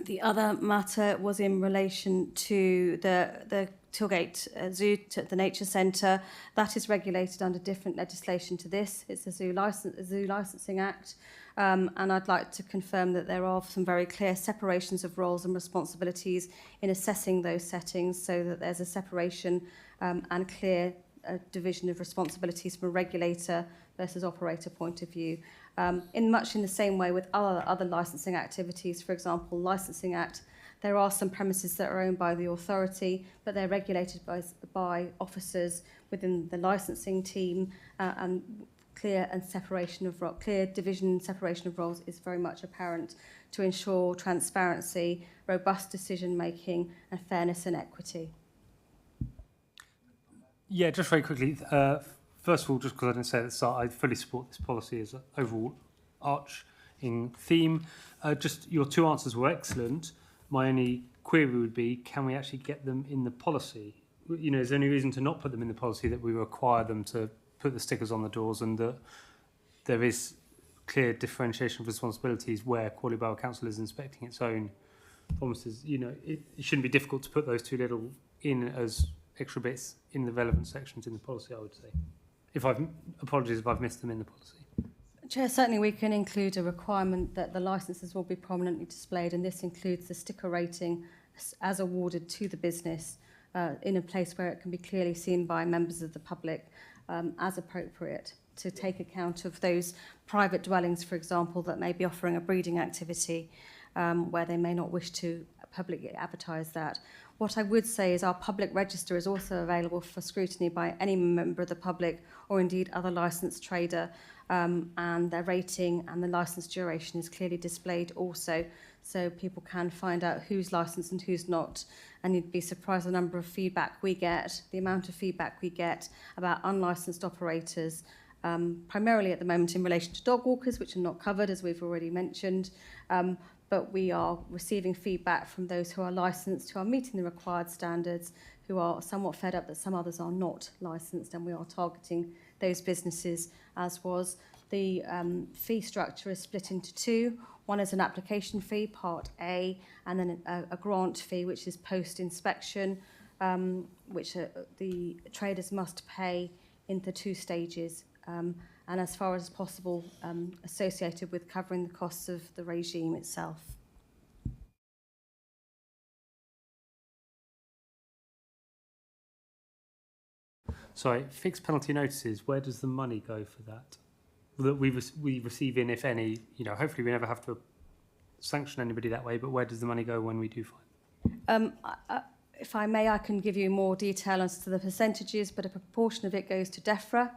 The other matter was in relation to the Tilgate Zoo, the Nature Centre. That is regulated under different legislation to this. It's the Zoo Licensing Act. And I'd like to confirm that there are some very clear separations of roles and responsibilities in assessing those settings, so that there's a separation and clear division of responsibilities from a regulator versus operator point of view. In the same way with other licensing activities, for example, Licensing Act, there are some premises that are owned by the authority, but they're regulated by officers within the licensing team, and clear division and separation of roles is very much apparent to ensure transparency, robust decision making, and fairness and equity. Yeah, just very quickly. First of all, just because I didn't say at the start, I fully support this policy as an overall arching theme. Just your two answers were excellent. My only query would be, can we actually get them in the policy? You know, is there any reason to not put them in the policy, that we require them to put the stickers on the doors, and that there is clear differentiation of responsibilities where Crawley Borough Council is inspecting its own promises? You know, it shouldn't be difficult to put those two little in as extra bits in the relevant sections in the policy, I would say. Apologies if I've missed them in the policy. Chair, certainly we can include a requirement that the licences will be prominently displayed, and this includes the sticker rating as awarded to the business in a place where it can be clearly seen by members of the public as appropriate, to take account of those private dwellings, for example, that may be offering a breeding activity where they may not wish to publicly advertise that. What I would say is our public register is also available for scrutiny by any member of the public, or indeed other licensed trader, and their rating and the licence duration is clearly displayed also, so people can find out who's licensed and who's not. And you'd be surprised the number of feedback we get, the amount of feedback we get about unlicensed operators, primarily at the moment in relation to dog walkers, which are not covered, as we've already mentioned. But we are receiving feedback from those who are licensed, who are meeting the required standards, who are somewhat fed up that some others are not licensed, and we are targeting those businesses, as was. The fee structure is split into two. One is an application fee, Part A, and then a grant fee, which is post-inspection, which the traders must pay in the 2 stages, and as far as possible associated with covering the costs of the regime itself. Sorry, fixed penalty notices, where does the money go for that? That we receive in, if any, hopefully we never have to sanction anybody that way, but where does the money go when we do fine? If I may, I can give you more detail as to the percentages, but a proportion of it goes to DEFRA,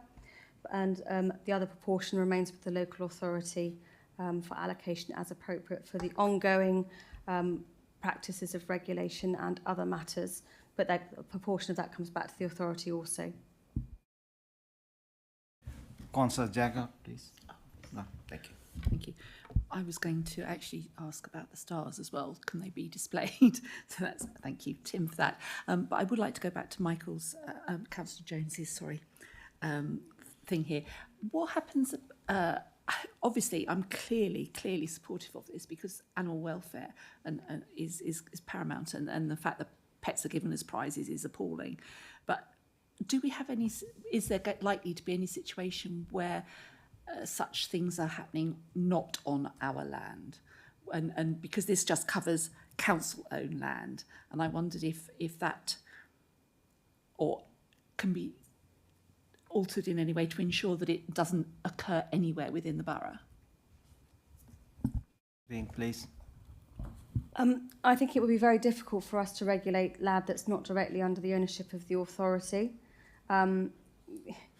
and the other proportion remains with the local authority for allocation as appropriate for the ongoing practices of regulation and other matters. But a proportion of that comes back to the authority also. Councillor Jagger, please. No, thank you. Thank you. I was going to actually ask about the stars as well. Can they be displayed? So that's, thank you, Tim, for that. But I would like to go back to Michael's, Councillor Jones's, thing here. What happens? Obviously, I'm clearly supportive of this because animal welfare is paramount, and the fact that pets are given as prizes is appalling. But do we have any? Is there likely to be any situation where such things are happening not on our land, and because this just covers council-owned land, and I wondered if that or can be altered in any way to ensure that it doesn't occur anywhere within the borough. Dean, please. I think it would be very difficult for us to regulate land that's not directly under the ownership of the authority.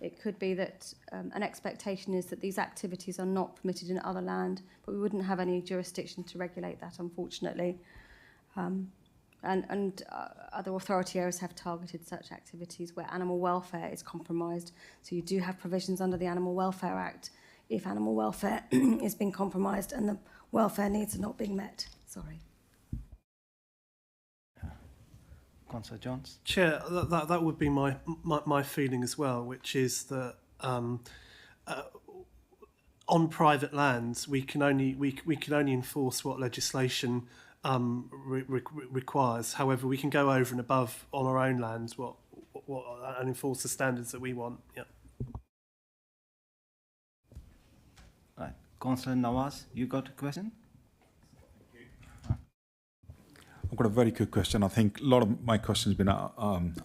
It could be that an expectation is that these activities are not permitted in other land, but we wouldn't have any jurisdiction to regulate that, unfortunately. And other authority areas have targeted such activities where animal welfare is compromised. So you do have provisions under the Animal Welfare Act if animal welfare is being compromised and the welfare needs are not being met. Sorry. Councillor Jones. Chair, that would be my feeling as well, which is that on private lands we can only enforce what legislation requires. However, we can go over and above on our own lands and enforce the standards that we want. Yeah. Right, Councillor Nawaz, you got a question? I've got a very quick question. I think a lot of my questions have been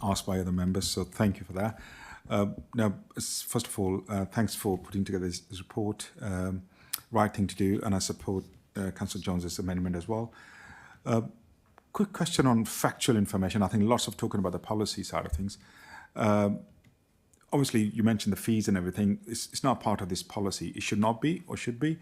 asked by other members, so thank you for that. Now, first of all, thanks for putting together this report. Right thing to do, and I support Councillor Jones's amendment as well. Quick question on factual information. I think lots of talking about the policy side of things. Obviously, you mentioned the fees and everything. It's not part of this policy. It should not be, or should be.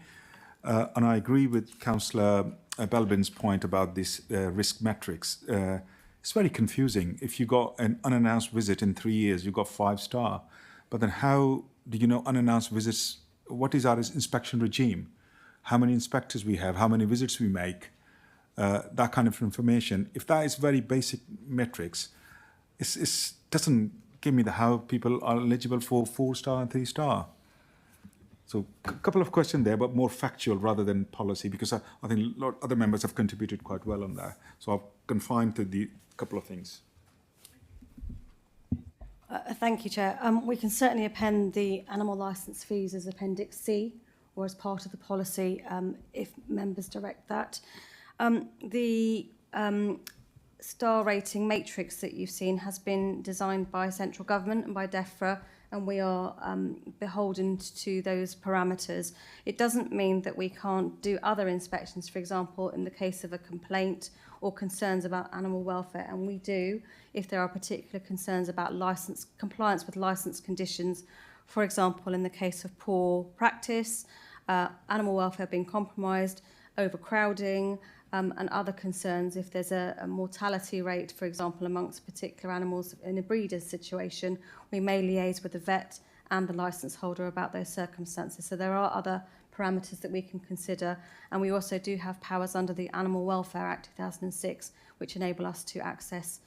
And I agree with Councillor Belbin's point about this risk metrics. It's very confusing. If you got an unannounced visit in 3 years, you got 5-star. But then how do you know unannounced visits? What is our inspection regime? How many inspectors we have? How many visits we make? That kind of information. If that is very basic metrics, it doesn't give me the how people are eligible for 4-star and 3-star. So a couple of questions there, but more factual rather than policy, because I think a lot of other members have contributed quite well on that. So I'll confine to the couple of things. Thank you, Chair. We can certainly append the animal licence fees as Appendix C or as part of the policy if members direct that. The star rating matrix that you've seen has been designed by central government and by DEFRA, and we are beholden to those parameters. It doesn't mean that we can't do other inspections, for example, in the case of a complaint or concerns about animal welfare, and we do if there are particular concerns about compliance with licence conditions, for example, in the case of poor practice, animal welfare being compromised, overcrowding, and other concerns. If there's a mortality rate, for example, amongst particular animals in a breeder's situation, we may liaise with the vet and the licence holder about those circumstances. So there are other parameters that we can consider, and we also do have powers under the Animal Welfare Act 2006 which enable us to access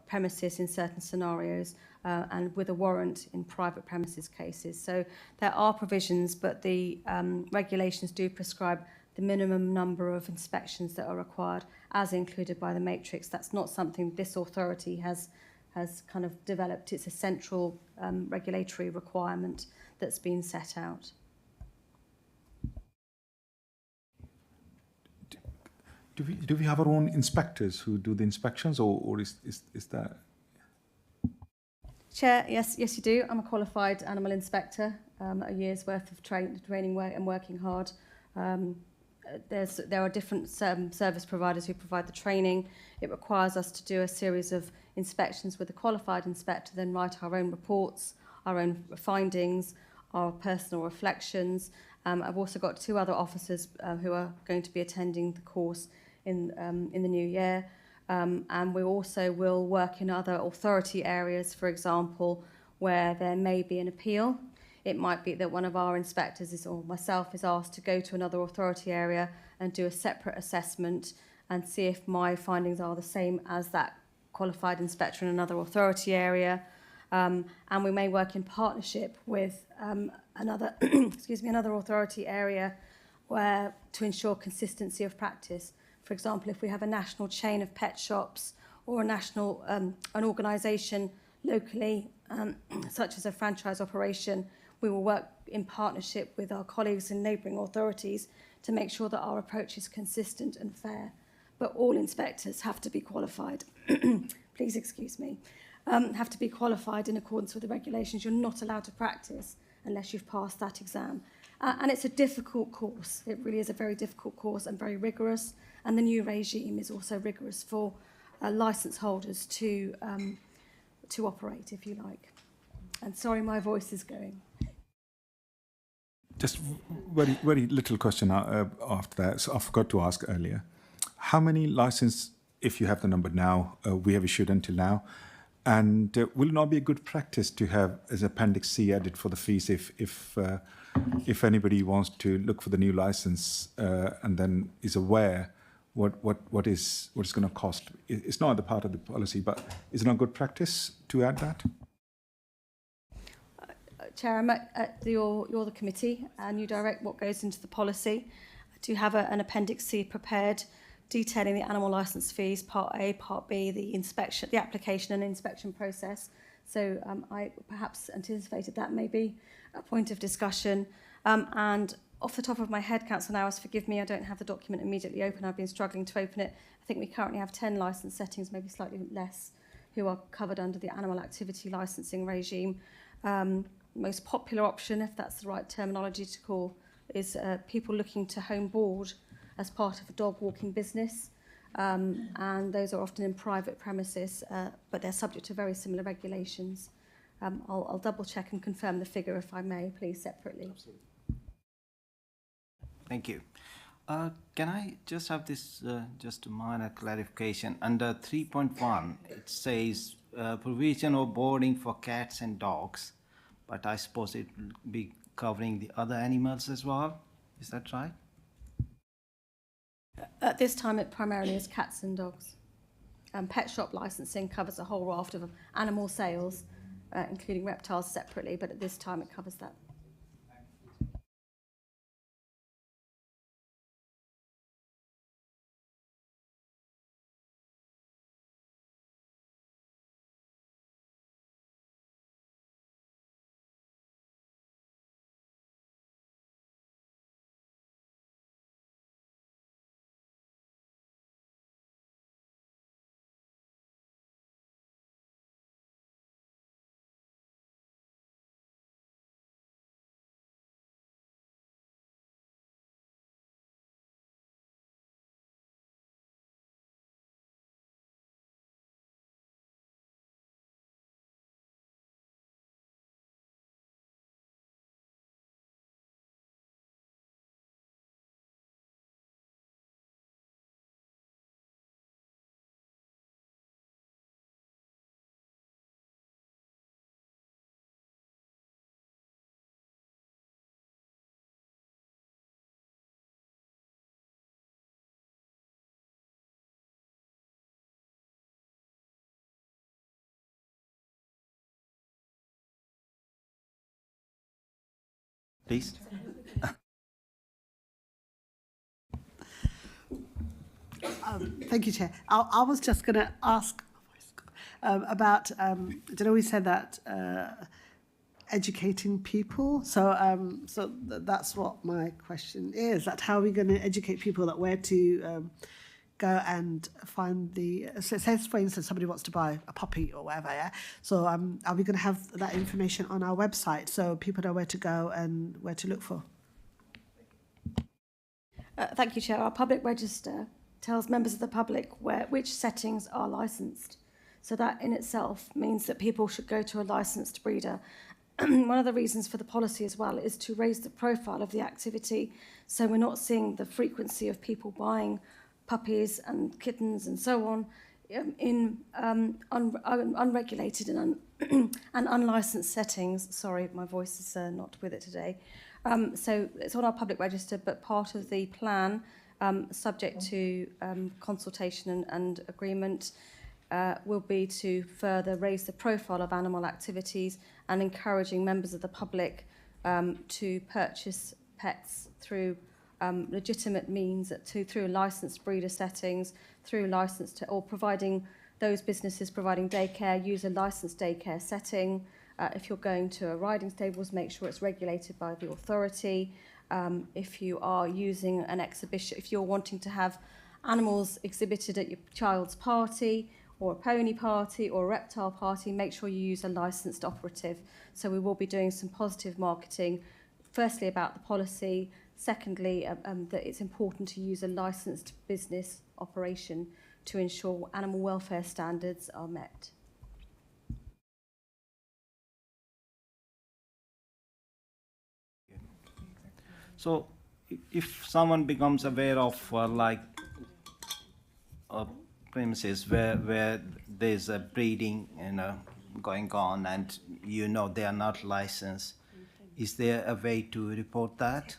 premises in certain scenarios and with a warrant in private premises cases. So there are provisions, but the regulations do prescribe the minimum number of inspections that are required as included by the matrix. That's not something this authority has kind of developed. It's a central regulatory requirement that's been set out. Do we have our own inspectors who do the inspections, or is that? Chair, yes, you do. I'm a qualified animal inspector, a year's worth of training and working hard. There are different service providers who provide the training. It requires us to do a series of inspections with a qualified inspector, then write our own reports, our own findings, our personal reflections. I've also got 2 other officers who are going to be attending the course in the new year. And we also will work in other authority areas, for example, where there may be an appeal. It might be that one of our inspectors or myself is asked to go to another authority area and do a separate assessment and see if my findings are the same as that qualified inspector in another authority area. And we may work in partnership with another another authority area where to ensure consistency of practice. For example, if we have a national chain of pet shops or a national an organisation locally, such as a franchise operation, we will work in partnership with our colleagues in neighbouring authorities to make sure that our approach is consistent and fair. But all inspectors have to be qualified. Please excuse me. Have to be qualified in accordance with the regulations. You're not allowed to practice unless you've passed that exam. And it's a difficult course. It really is a very difficult course and very rigorous. And the new regime is also rigorous for licence holders to operate, if you like. And sorry, my voice is going. Just very little question after that. So I forgot to ask earlier. How many licenses, if you have the number now, we have issued until now? And will it not be a good practice to have as Appendix C added for the fees if anybody wants to look for the new license and then is aware what is going to cost? It's not the part of the policy, but is it not good practice to add that? Chair, you're the committee and you direct what goes into the policy. I do have an Appendix C prepared detailing the animal licence fees, Part A, Part B, the application and inspection process. So I perhaps anticipated that may be a point of discussion. And off the top of my head, Councillor Nowis, forgive me, I don't have the document immediately open. I've been struggling to open it. I think we currently have 10 licence settings, maybe slightly less, who are covered under the animal activity licensing regime. Most popular option, if that's the right terminology to call, is people looking to home board as part of a dog walking business. And those are often in private premises, but they're subject to very similar regulations. I'll double check and confirm the figure, if I may, please, separately. Absolutely. Thank you. Can I just have this, just a minor clarification? Under 3.1, it says provision of boarding for cats and dogs, but I suppose it will be covering the other animals as well. Is that right? At this time, it primarily is cats and dogs. Pet shop licensing covers a whole raft of animal sales, including reptiles separately, but at this time it covers that. Please. Thank you, Chair. I was just going to ask about, I don't know, we said that educating people. So that's what my question is, that how are we going to educate people that where to go and find so say for instance somebody wants to buy a puppy or whatever, yeah? So are we going to have that information on our website so people know where to go and where to look for? Thank you, Chair. Our public register tells members of the public which settings are licensed. So that in itself means that people should go to a licensed breeder. One of the reasons for the policy as well is to raise the profile of the activity, so we're not seeing the frequency of people buying puppies and kittens and so on in unregulated and unlicensed settings. Sorry, my voice is not with it today. So it's on our public register, but part of the plan, subject to consultation and agreement, will be to further raise the profile of animal activities and encouraging members of the public to purchase pets through legitimate means, through licensed breeder settings, through licensed or providing those businesses providing daycare, use a licensed daycare setting. If you're going to a riding stables, make sure it's regulated by the authority. If you are using an exhibition, if you're wanting to have animals exhibited at your child's party, or a pony party or a reptile party, make sure you use a licensed operative. So we will be doing some positive marketing, firstly about the policy, secondly that it's important to use a licensed business operation to ensure animal welfare standards are met. So if someone becomes aware of premises where there's a breeding going on and they are not licensed, is there a way to report that?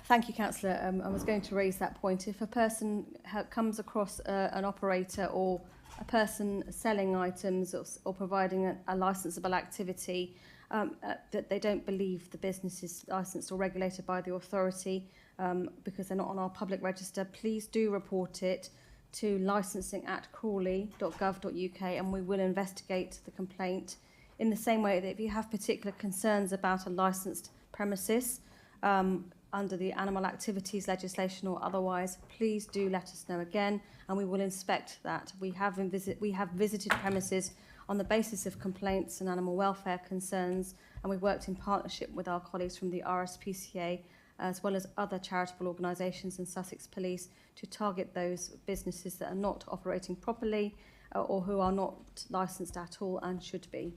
Thank you, Councillor. I was going to raise that point. If a person comes across an operator or a person selling items or providing a licensable activity that they don't believe the business is licensed or regulated by the authority, because they're not on our public register, please do report it to licensing@crawley.gov.uk and we will investigate the complaint. In the same way that if you have particular concerns about a licensed premises under the animal activities legislation or otherwise, please do let us know again and we will inspect that. We have visited premises on the basis of complaints and animal welfare concerns, and we've worked in partnership with our colleagues from the RSPCA as well as other charitable organisations and Sussex Police to target those businesses that are not operating properly or who are not licensed at all and should be.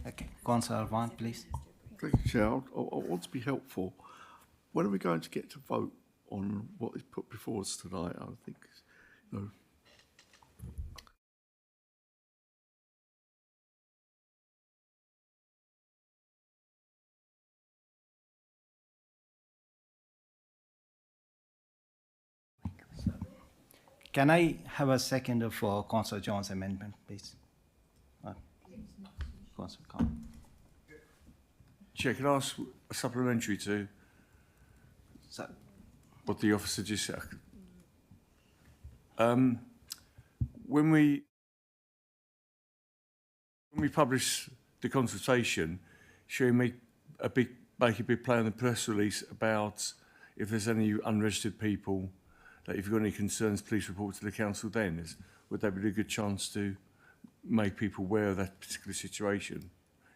Okay, Councillor Arvan, please. Thank you, Chair. I want to be helpful. When are we going to get to vote on what is put before us tonight? I think, Can I have a second for Councillor John's amendment, please? Councillor Khan. Chair, can I ask a supplementary to what the officer just said? When we publish the consultation, should we make a big play in the press release about if there's any unregistered people, that if you've got any concerns, please report to the council then? Would that be a good chance to make people aware of that particular situation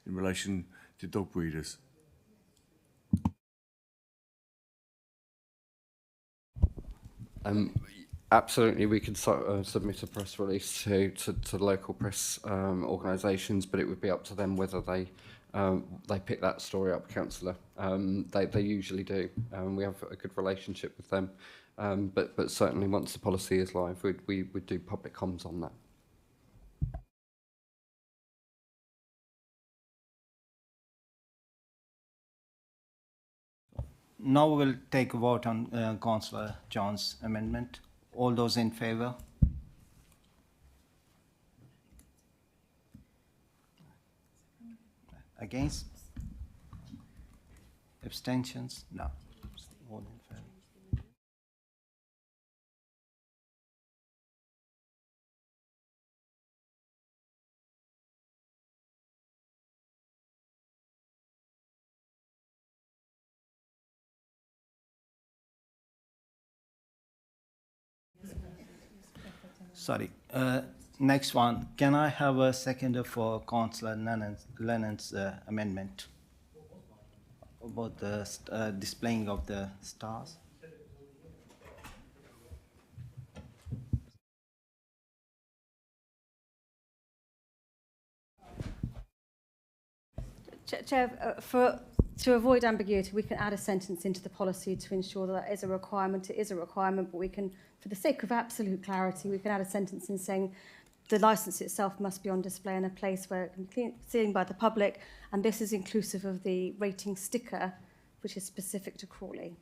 in relation to dog breeders? Absolutely, we could submit a press release to local press organisations, but it would be up to them whether they pick that story up, Councillor. They usually do. We have a good relationship with them, but certainly once the policy is live, we would do public comms on that. Now we'll take a vote on Councillor John's amendment. All those in favour? Against? Abstentions? No. All in favor. Sorry. Next one. Can I have a seconder for Councillor Lennon's amendment about the displaying of the stars? Chair, to avoid ambiguity, we can add a sentence into the policy to ensure that that is a requirement. It is a requirement, but we can, for the sake of absolute clarity, we can add a sentence in saying the licence itself must be on display in a place where it can be seen by the public, and this is inclusive of the rating sticker, which is specific to Crawley.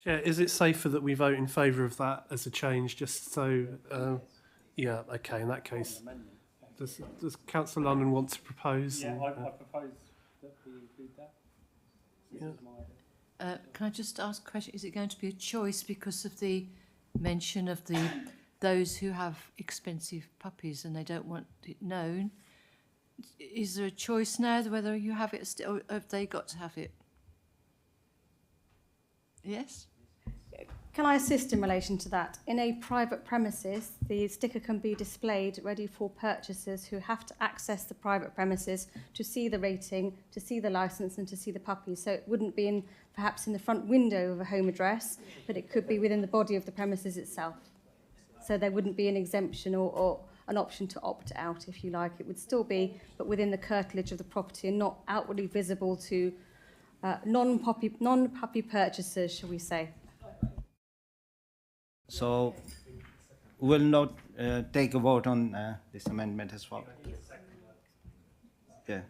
Chair, is it safer that we vote in favour of that as a change, just so... yeah, okay, in that case. Does Councillor London want to propose? Yeah, I propose that we include that. Yeah. Can I just ask a question? Is it going to be a choice because of the mention of those who have expensive puppies and they don't want it known? Is there a choice now whether you have it or have they got to have it? Yes? Can I assist in relation to that? In a private premises, the sticker can be displayed ready for purchasers who have to access the private premises to see the rating, to see the licence and to see the puppy. So it wouldn't be perhaps in the front window of a home address, but it could be within the body of the premises itself. So there wouldn't be an exemption or an option to opt out, if you like. It would still be, but within the curtilage of the property and not outwardly visible to non-puppy purchasers, shall we say. So we'll not take a vote on this amendment as well. Yeah,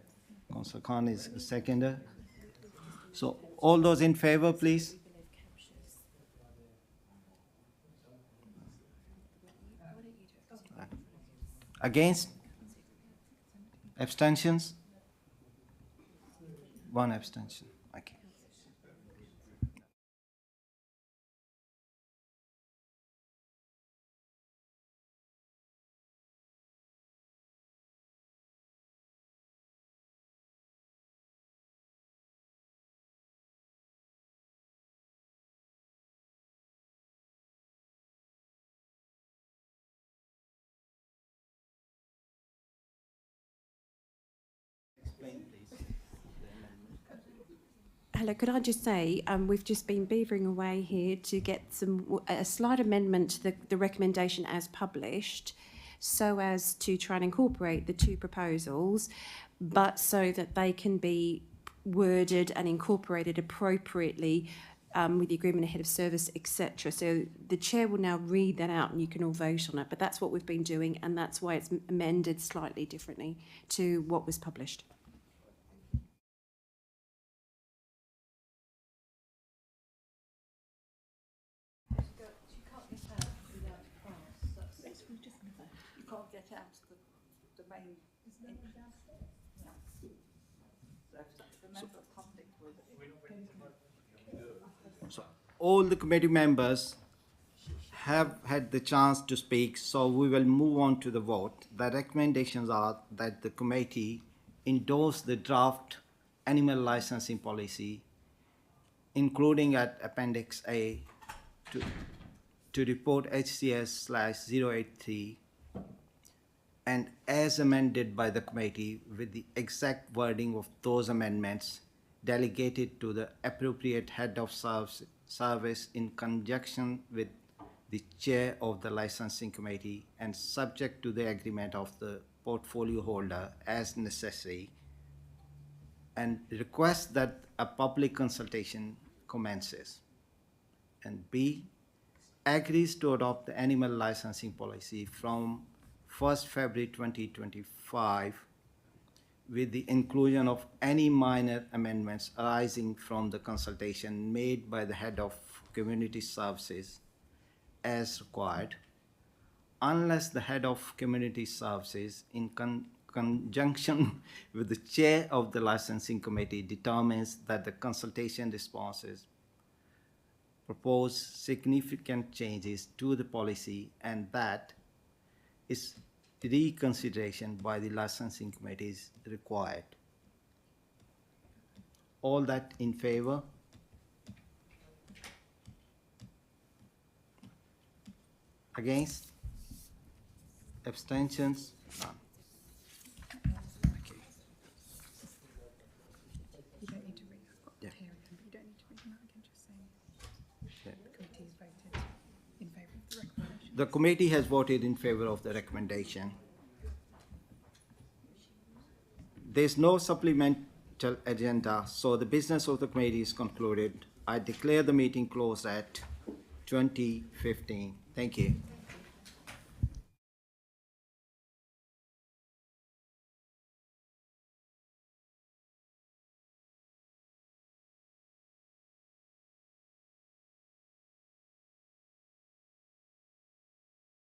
Councillor Khan is a seconder. So all those in favour, please. Against? Abstentions? One abstention. Okay. Hello, could I just say, we've just been beavering away here to get a slight amendment to the recommendation as published, so as to try and incorporate the two proposals, but so that they can be worded and incorporated appropriately with the agreement ahead of service, etc. So the chair will now read that out and you can all vote on it, but that's what we've been doing and that's why it's amended slightly differently to what was published. You can't get out the main... So all the committee members have had the chance to speak, so we will move on to the vote. The recommendations are that the committee endorse the draft animal licensing policy, including at Appendix A to report HCS/083 and as amended by the committee with the exact wording of those amendments delegated to the appropriate head of service in conjunction with the chair of the licensing committee and subject to the agreement of the portfolio holder as necessary, and request that a public consultation commences. And B, agrees to adopt the animal licensing policy from 1st February 2025 with the inclusion of any minor amendments arising from the consultation made by the head of community services as required, unless the head of community services in conjunction with the chair of the licensing committee, determines that the consultation responses propose significant changes to the policy and that its reconsideration by the licensing committee is required. All that in favor? Against? Abstentions? None. Okay. You don't need to read. I've got Yeah. here, but you don't need to read them out again. Just saying Yeah. the committee has voted in favour of the recommendation. The committee has voted in favor of the recommendation. There's no supplemental agenda, so the business of the committee is concluded. I declare the meeting closed at 20:15. Thank you.